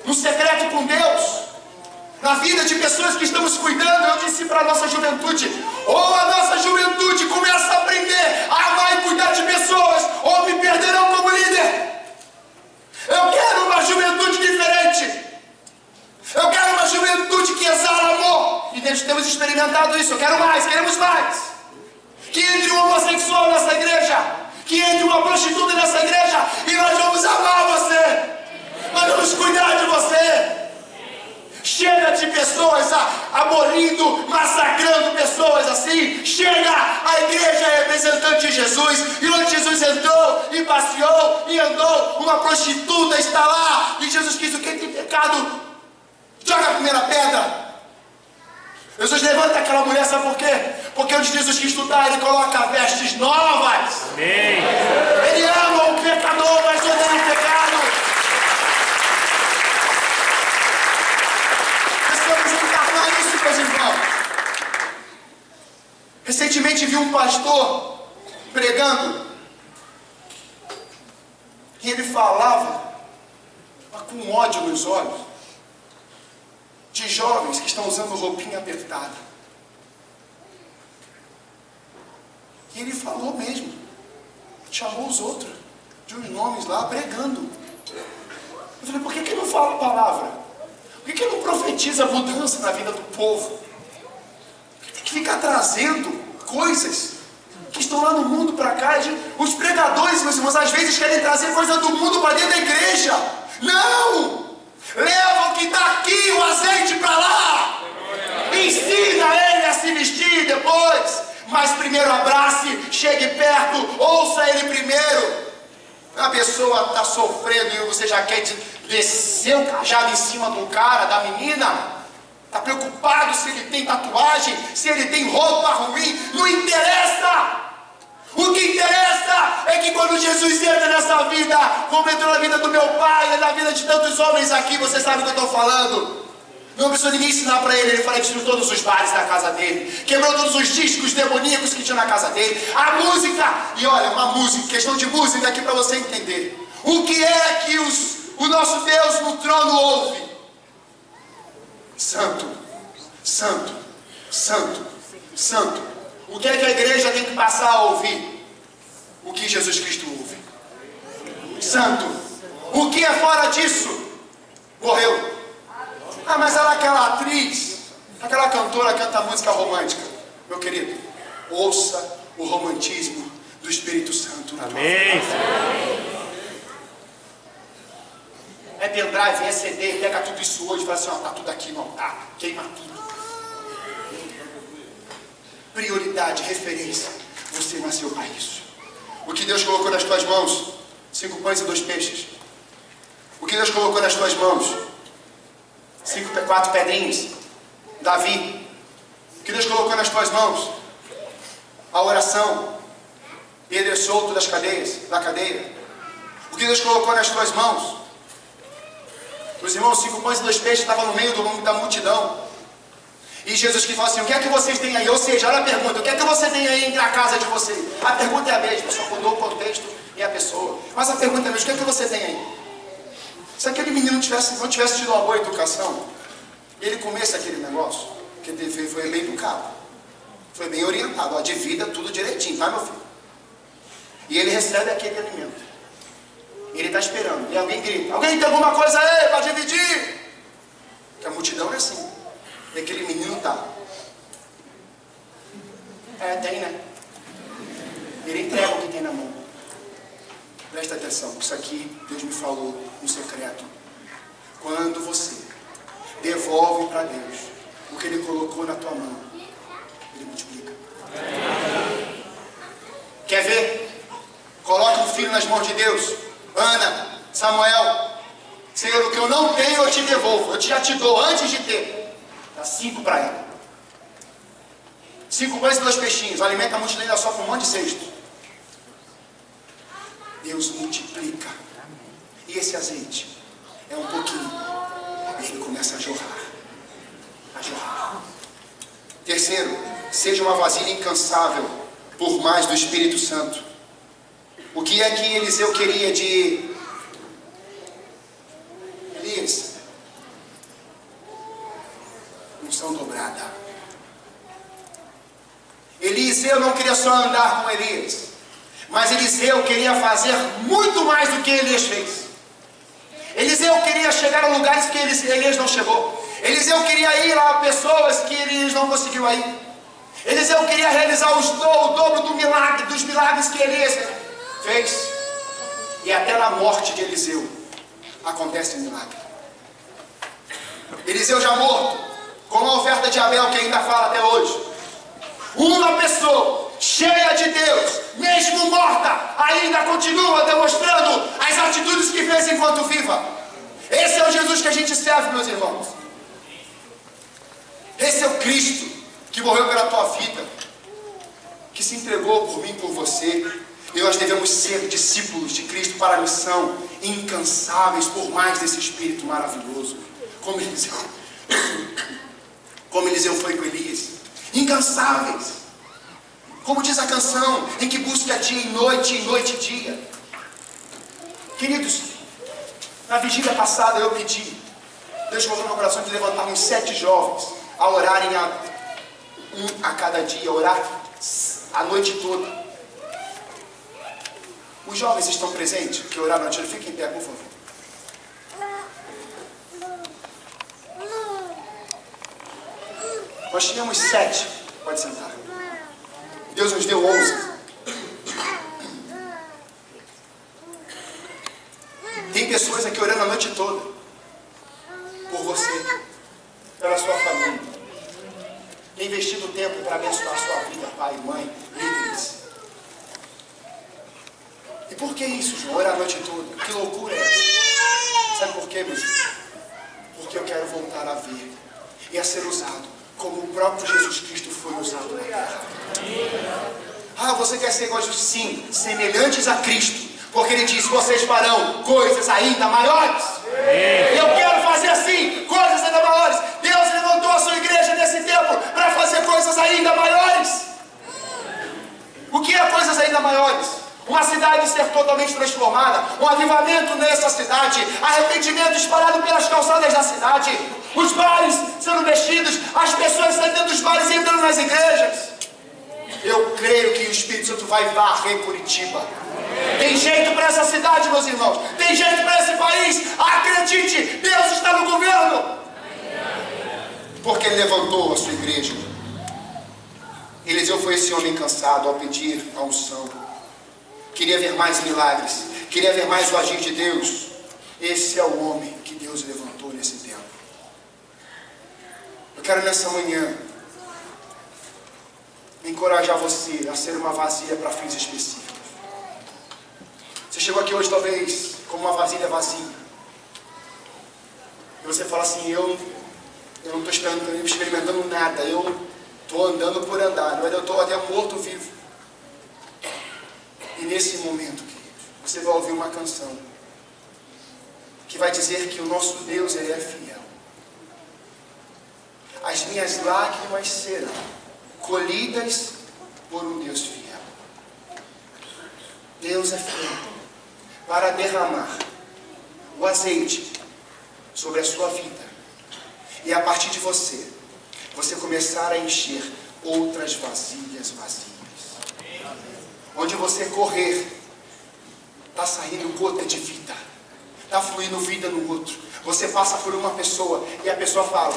no secreto com Deus, na vida de pessoas que estamos cuidando? Eu disse para a nossa juventude, ou a nossa juventude começa a aprender a amar e cuidar de pessoas, ou me perderão como líder. Eu quero uma juventude diferente. Eu quero uma juventude que exala amor. E nós temos experimentado isso. Eu quero mais, queremos mais. Que entre um homossexual nessa igreja, que entre uma prostituta nessa igreja, e nós vamos amar você. Nós vamos cuidar de você. Chega de pessoas abolindo, massacrando pessoas assim. Chega, a igreja é representante de Jesus. E onde Jesus entrou e passeou e andou, uma prostituta está lá. E Jesus quis o que? Tem pecado. Joga a primeira pedra. Jesus levanta aquela mulher, sabe por quê? Porque onde Jesus quis estudar, ele coloca vestes novas. Amém. Ele ama o pecador, mas odeia o pecado. Precisamos encarnar isso, meus irmãos. Recentemente vi um pastor pregando e ele falava com ódio nos olhos de jovens que estão usando roupinha apertada. E ele falou mesmo, chamou os outros de uns nomes lá, pregando. Eu falei, por que não fala a palavra? Por que não profetiza mudança na vida do povo? Tem que ficar trazendo coisas que estão lá no mundo para cá. Os pregadores, meus irmãos, às vezes querem trazer coisa do mundo para dentro da igreja. Não! Leva o que está aqui, o azeite para lá. Ensina ele a se vestir depois. Mas primeiro abrace, chegue perto, ouça ele primeiro. A pessoa está sofrendo e você já quer descer o cajado em cima do cara, da menina. Está preocupado se ele tem tatuagem, se ele tem roupa ruim. Não interessa. O que interessa é que quando Jesus entra nessa vida, como entrou na vida do meu pai e na vida de tantos homens aqui, você sabe o que eu estou falando. Não precisou ninguém ensinar para ele. Ele falou que destruiu todos os bares da casa dele, quebrou todos os discos demoníacos que tinha na casa dele, a música. E olha, uma música, questão de música aqui para você entender. O que é que o nosso Deus no trono ouve? Santo, santo, Santo, santo. O que é que a igreja tem que passar a ouvir? O que Jesus Cristo ouve. Santo. O que é fora disso? Morreu. Ah, mas ela é aquela atriz, aquela cantora canta música romântica. Meu querido, ouça o romantismo do Espírito Santo. Amém. É pendrive, é CD, pega tudo isso hoje e fala assim, ó, tá tudo aqui no altar, queima tudo. Prioridade, referência. Você nasceu para isso. O que Deus colocou nas tuas mãos? 5 pães e 2 peixes. O que Deus colocou nas tuas mãos? 4 pedrinhas. Davi. O que Deus colocou nas tuas mãos? A oração. Pedro é solto das cadeias, da cadeia. O que Deus colocou nas tuas mãos? Os irmãos, 5 pães e 2 peixes estavam no meio da multidão. E Jesus que fala assim, o que é que vocês têm aí? Ou seja, olha a pergunta, o que é que você tem aí entre a casa de vocês? A pergunta é a mesma, só mudou o contexto e a pessoa. Mas a pergunta é a mesma, o que é que você tem aí? Se aquele menino não tivesse tido uma boa educação, ele comesse aquele negócio, que ele foi bem educado, foi bem orientado, ó, de vida, tudo direitinho, tá, meu filho? E ele recebe aquele alimento. Ele está esperando, e alguém grita, alguém tem alguma coisa aí para dividir? Porque a multidão é assim. E aquele menino tá. Tem, né? Ele entrega o que tem na mão. Presta atenção, isso aqui Deus me falou no secreto. Quando você devolve para Deus o que Ele colocou na tua mão, Ele multiplica. Quer ver? Coloca um filho nas mãos de Deus. Ana, Samuel, Senhor, o que eu não tenho eu te devolvo. Eu já te dou antes de ter. Dá 5 para ela. 5 pães e 2 peixinhos. Alimenta a multidão ainda só com um monte de cesto. Deus multiplica. E esse azeite é um pouquinho. E ele começa a jorrar. A jorrar. Terceiro, seja uma vasilha incansável por mais do Espírito Santo. O que é que Eliseu queria de Elias? Unção dobrada. Eliseu não queria só andar com Elias, mas Eliseu queria fazer muito mais do que Elias fez. Eliseu queria chegar a lugares que Elias não chegou. Eliseu queria ir a pessoas que Elias não conseguiu ir. Eliseu queria realizar o dobro dos milagres que Elias fez. E até na morte de Eliseu acontece um milagre. Eliseu já morto, com a oferta de Abel que ainda fala até hoje. Uma pessoa cheia de Deus, mesmo morta, ainda continua demonstrando as atitudes que fez enquanto viva. Esse é o Jesus que a gente serve, meus irmãos. Esse é o Cristo que morreu pela tua vida, que se entregou por mim e por você. E nós devemos ser discípulos de Cristo para a missão, incansáveis por mais desse Espírito maravilhoso, como Eliseu foi com Elias, incansáveis, como diz a canção, em que busca dia e noite e dia. Queridos, na vigília passada eu pedi, Deus colocou no meu coração de levantar uns 7 jovens a orarem a cada dia, orar a noite toda. Os jovens estão presentes, que oraram a noite toda, fiquem em pé, por favor. Nós tínhamos 7, pode sentar. Deus nos deu 11. Tem pessoas aqui orando a noite toda por você, pela sua família. Tem investido tempo para abençoar a sua vida, pai, mãe, líderes. E por que isso, João? Orar a noite toda? Que loucura é essa? Sabe por quê, meus irmãos? Porque eu quero voltar a ver e a ser usado como o próprio Jesus Cristo foi usado na terra. Ah, você quer ser igual a Jesus? Sim, semelhantes a Cristo. Porque Ele diz, vocês farão coisas ainda maiores. Eu quero fazer assim, coisas ainda maiores. Deus levantou a sua igreja nesse tempo para fazer coisas ainda maiores. O que é coisas ainda maiores? Uma cidade ser totalmente transformada, um avivamento nessa cidade, arrependimento espalhado pelas calçadas da cidade, os bares sendo mexidos, as pessoas saindo dos bares e entrando nas igrejas. Eu creio que o Espírito Santo vai varrer Curitiba. Tem jeito para essa cidade, meus irmãos. Tem jeito para esse país. Acredite, Deus está no governo. Porque Ele levantou a sua igreja. Eliseu foi esse homem cansado ao pedir a unção. Queria ver mais milagres. Queria ver mais o agir de Deus. Esse é o homem que Deus levantou nesse tempo. Eu quero nessa manhã encorajar você a ser uma vasilha para fins específicos. Você chegou aqui hoje talvez como uma vasilha vazia. E você fala assim, eu não estou experimentando nada. Eu estou andando por andar. Eu estou até morto vivo. E nesse momento, queridos, você vai ouvir uma canção que vai dizer que o nosso Deus, Ele é fiel. As minhas lágrimas serão colhidas por um Deus fiel. Deus é fiel para derramar o azeite sobre a sua vida. E a partir de você começar a encher outras vasilhas vazias. Onde você correr, está saindo gota de vida. Está fluindo vida no outro. Você passa por uma pessoa e a pessoa fala,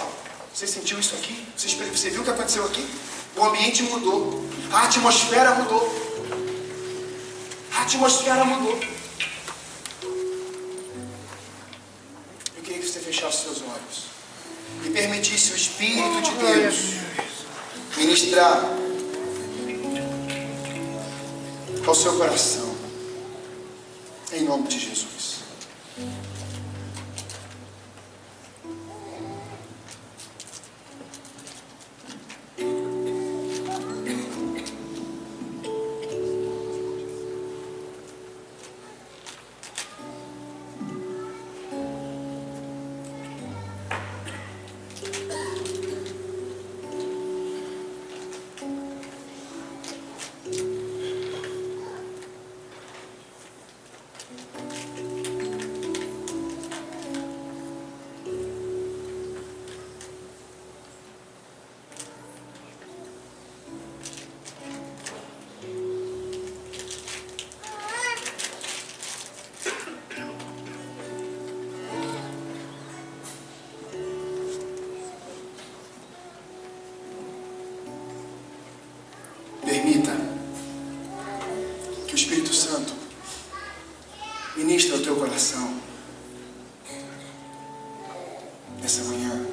você sentiu isso aqui? Você viu o que aconteceu aqui? O ambiente mudou. A atmosfera mudou. A atmosfera mudou. Eu queria que você fechasse seus olhos e permitisse o Espírito de Deus ministrar ao seu coração. Em nome de Jesus. Permita que o Espírito Santo ministre ao teu coração nessa manhã.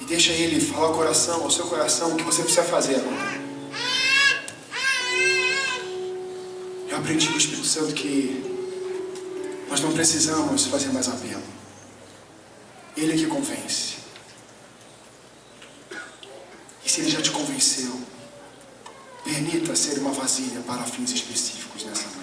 E deixa Ele falar ao seu coração o que você precisa fazer agora. Eu aprendi com o Espírito Santo que nós não precisamos fazer mais apelo. Ele é que convence. E se Ele já te convenceu, permita ser uma vasilha para fins específicos nessa manhã.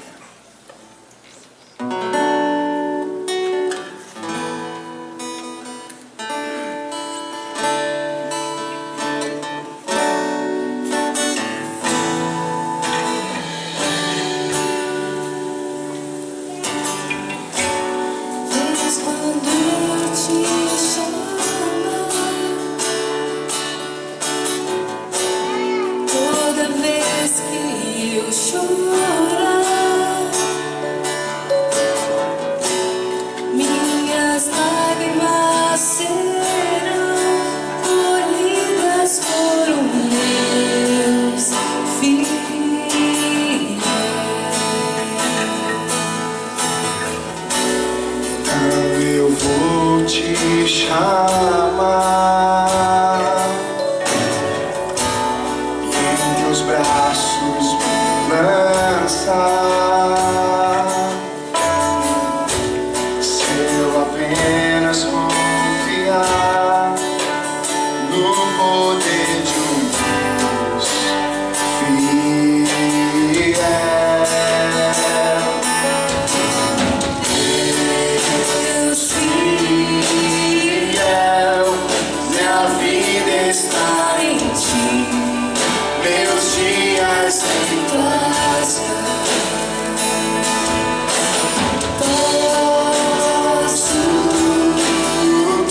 Posso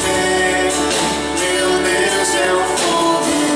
ter, meu Deus é o fogo.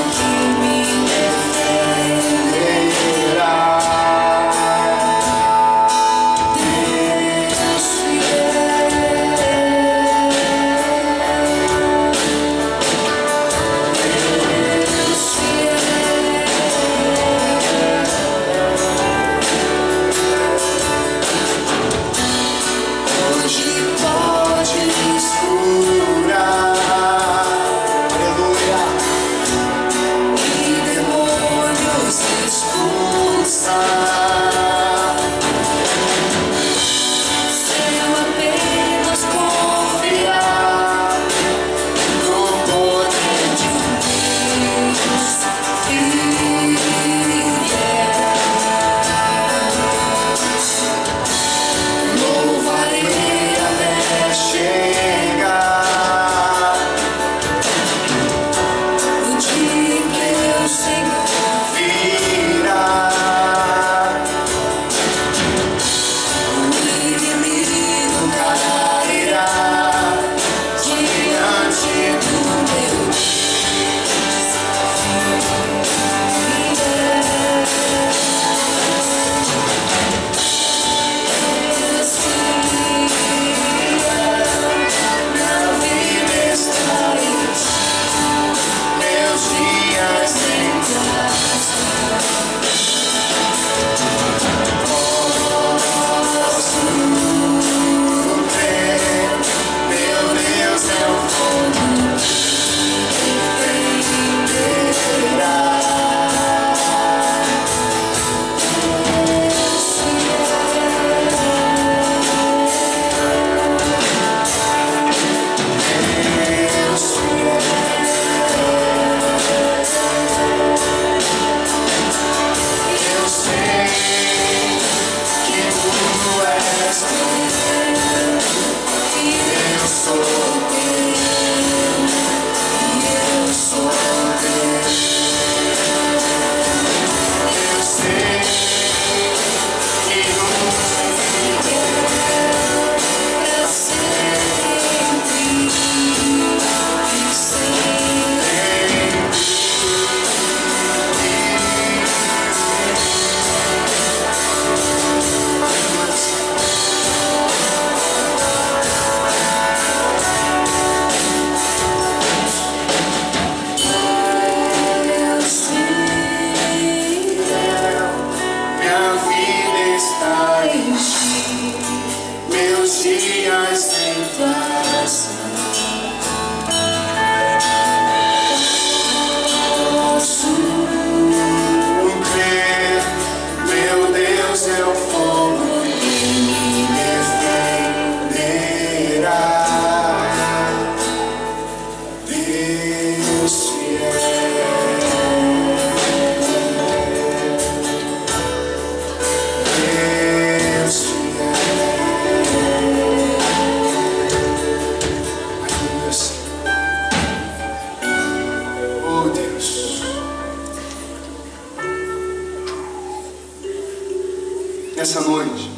nessa noite.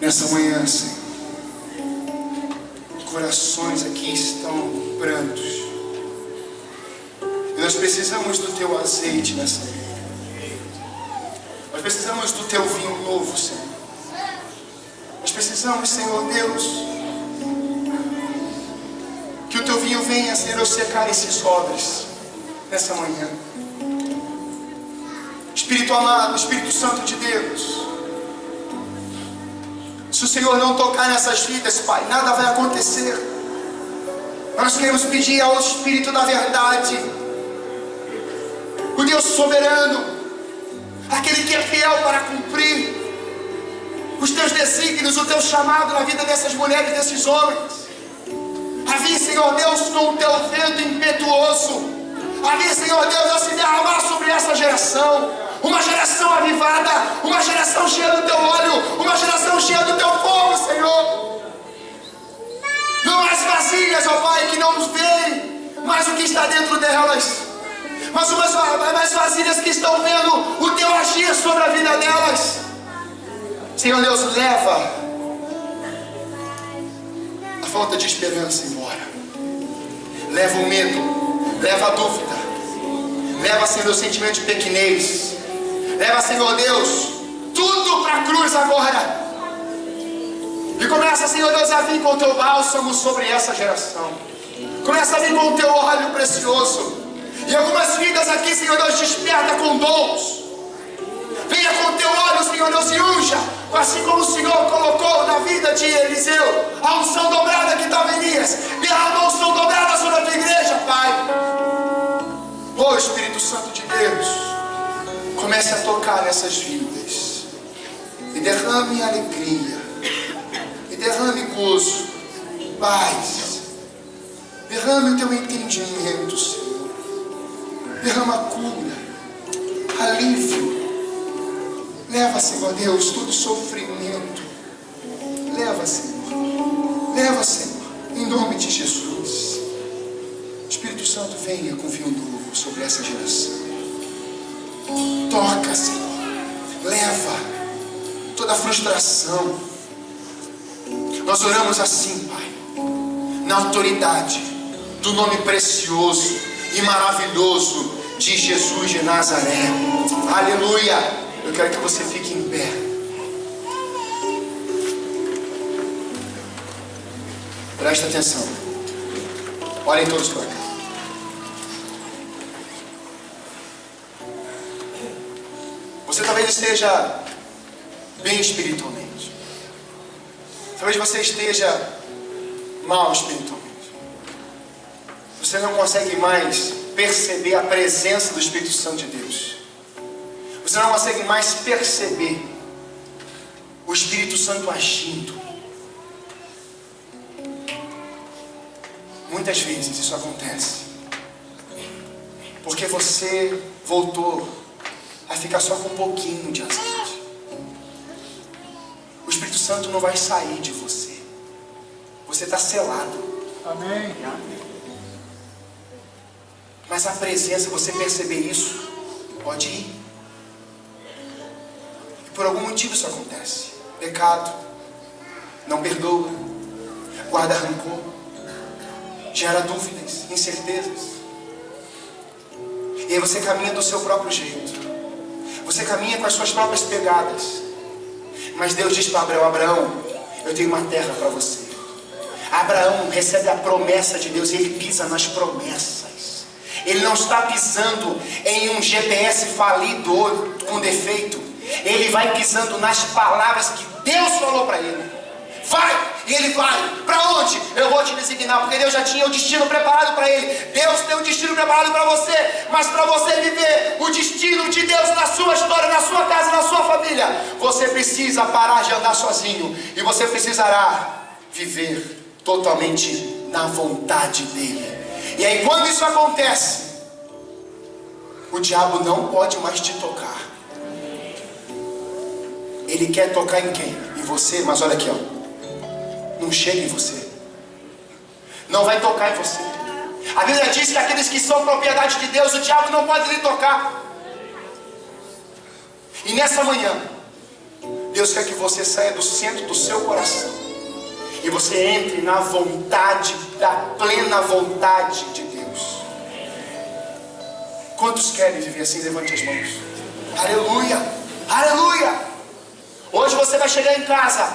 Nessa manhã, Senhor, corações aqui estão prantos. E nós precisamos do Teu azeite nessa manhã. Nós precisamos do Teu vinho novo, Senhor. Nós precisamos, Senhor Deus, que o Teu vinho venha, Senhor, secar esses odres nessa manhã. Espírito amado, Espírito Santo de Deus, se o Senhor não tocar nessas vidas, Pai, nada vai acontecer. Nós queremos pedir ao Espírito da verdade, o Deus soberano, aquele que é fiel para cumprir os Teus desígnios, o Teu chamado na vida dessas mulheres, desses homens. A vir, Senhor Deus, com o Teu vento impetuoso. A vir, Senhor Deus, a se derramar sobre essa geração. Uma geração avivada, uma geração cheia do Teu óleo, uma geração cheia do Teu fogo, Senhor. Não as vasilhas, ó Pai, que não nos veem, mas o que está dentro delas. Mas umas vasilhas que estão vendo o Teu agir sobre a vida delas. Senhor Deus, leva a falta de esperança embora. Leva o medo, leva a dúvida. Leva, Senhor, o sentimento de pequenez. Leva, Senhor Deus, tudo para a cruz agora. E começa, Senhor Deus, a vir com o Teu bálsamo sobre essa geração. Começa a vir com o Teu óleo precioso. E algumas vidas aqui, Senhor Deus, desperta com dons. Venha com o Teu óleo, Senhor Deus, e unja, assim como o Senhor colocou na vida de Eliseu a unção dobrada que estava em Elias. Derrama a unção dobrada sobre a Tua igreja, Pai. Ó Espírito Santo de Deus, comece a tocar nessas vidas. E derrame alegria. E derrame gozo, paz. Derrame o Teu entendimento, Senhor. Derrama cura, alívio. Leva, Senhor Deus, todo sofrimento. Leva, Senhor. Leva, Senhor, em nome de Jesus. Espírito Santo, venha com vinho novo sobre essa geração. Toca, Senhor. Leva toda a frustração. Nós oramos assim, Pai, na autoridade do nome precioso e maravilhoso de Jesus de Nazaré. Aleluia. Eu quero que você fique em pé. Presta atenção. Olhem todos para cá. Você talvez esteja bem espiritualmente. Talvez você esteja mal espiritualmente. Você não consegue mais perceber a presença do Espírito Santo de Deus. Você não consegue mais perceber o Espírito Santo agindo. Muitas vezes isso acontece porque você voltou a ficar só com um pouquinho de azeite. O Espírito Santo não vai sair de você. Você está selado. Amém. Mas a presença, você perceber isso, pode ir. Por algum motivo isso acontece. Pecado, não perdoa, guarda rancor, gera dúvidas, incertezas. E aí você caminha do seu próprio jeito. Você caminha com as suas próprias pegadas. Mas Deus diz para Abraão: Abraão, eu tenho uma terra para você. Abraão recebe a promessa de Deus e ele pisa nas promessas. Ele não está pisando em um GPS falido ou com defeito. Ele vai pisando nas palavras que Deus falou para ele. Vai! E ele vai. Para onde? Eu vou te designar, porque Deus já tinha o destino preparado para ele. Deus tem um destino preparado para você. Mas para você viver o destino de Deus na sua história, na sua casa, na sua família, você precisa parar de andar sozinho. E você precisará viver totalmente na vontade dele. E aí quando isso acontece, o diabo não pode mais te tocar. Ele quer tocar em quem? Em você. Mas olha aqui, ó, não chega em você. Não vai tocar em você. A Bíblia diz que aqueles que são propriedade de Deus, o diabo não pode lhe tocar. E nessa manhã, Deus quer que você saia do centro do seu coração e você entre na vontade, da plena vontade de Deus. Quantos querem viver assim? Levante as mãos. Aleluia, aleluia. Hoje você vai chegar em casa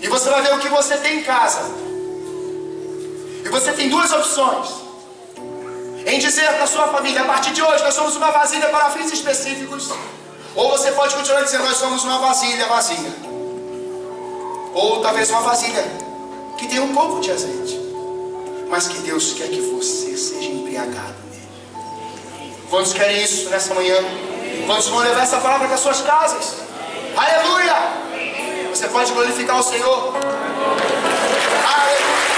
e você vai ver o que você tem em casa. E você tem duas opções em dizer para a sua família: a partir de hoje nós somos uma vasilha para fins específicos. Ou você pode continuar dizendo: nós somos uma vasilha vazia. Ou talvez uma vasilha que tem um pouco de azeite, mas que Deus quer que você seja embriagado nele. Quantos querem isso nessa manhã? Quantos vão levar essa palavra para suas casas? Aleluia! Você pode glorificar o Senhor. Aleluia!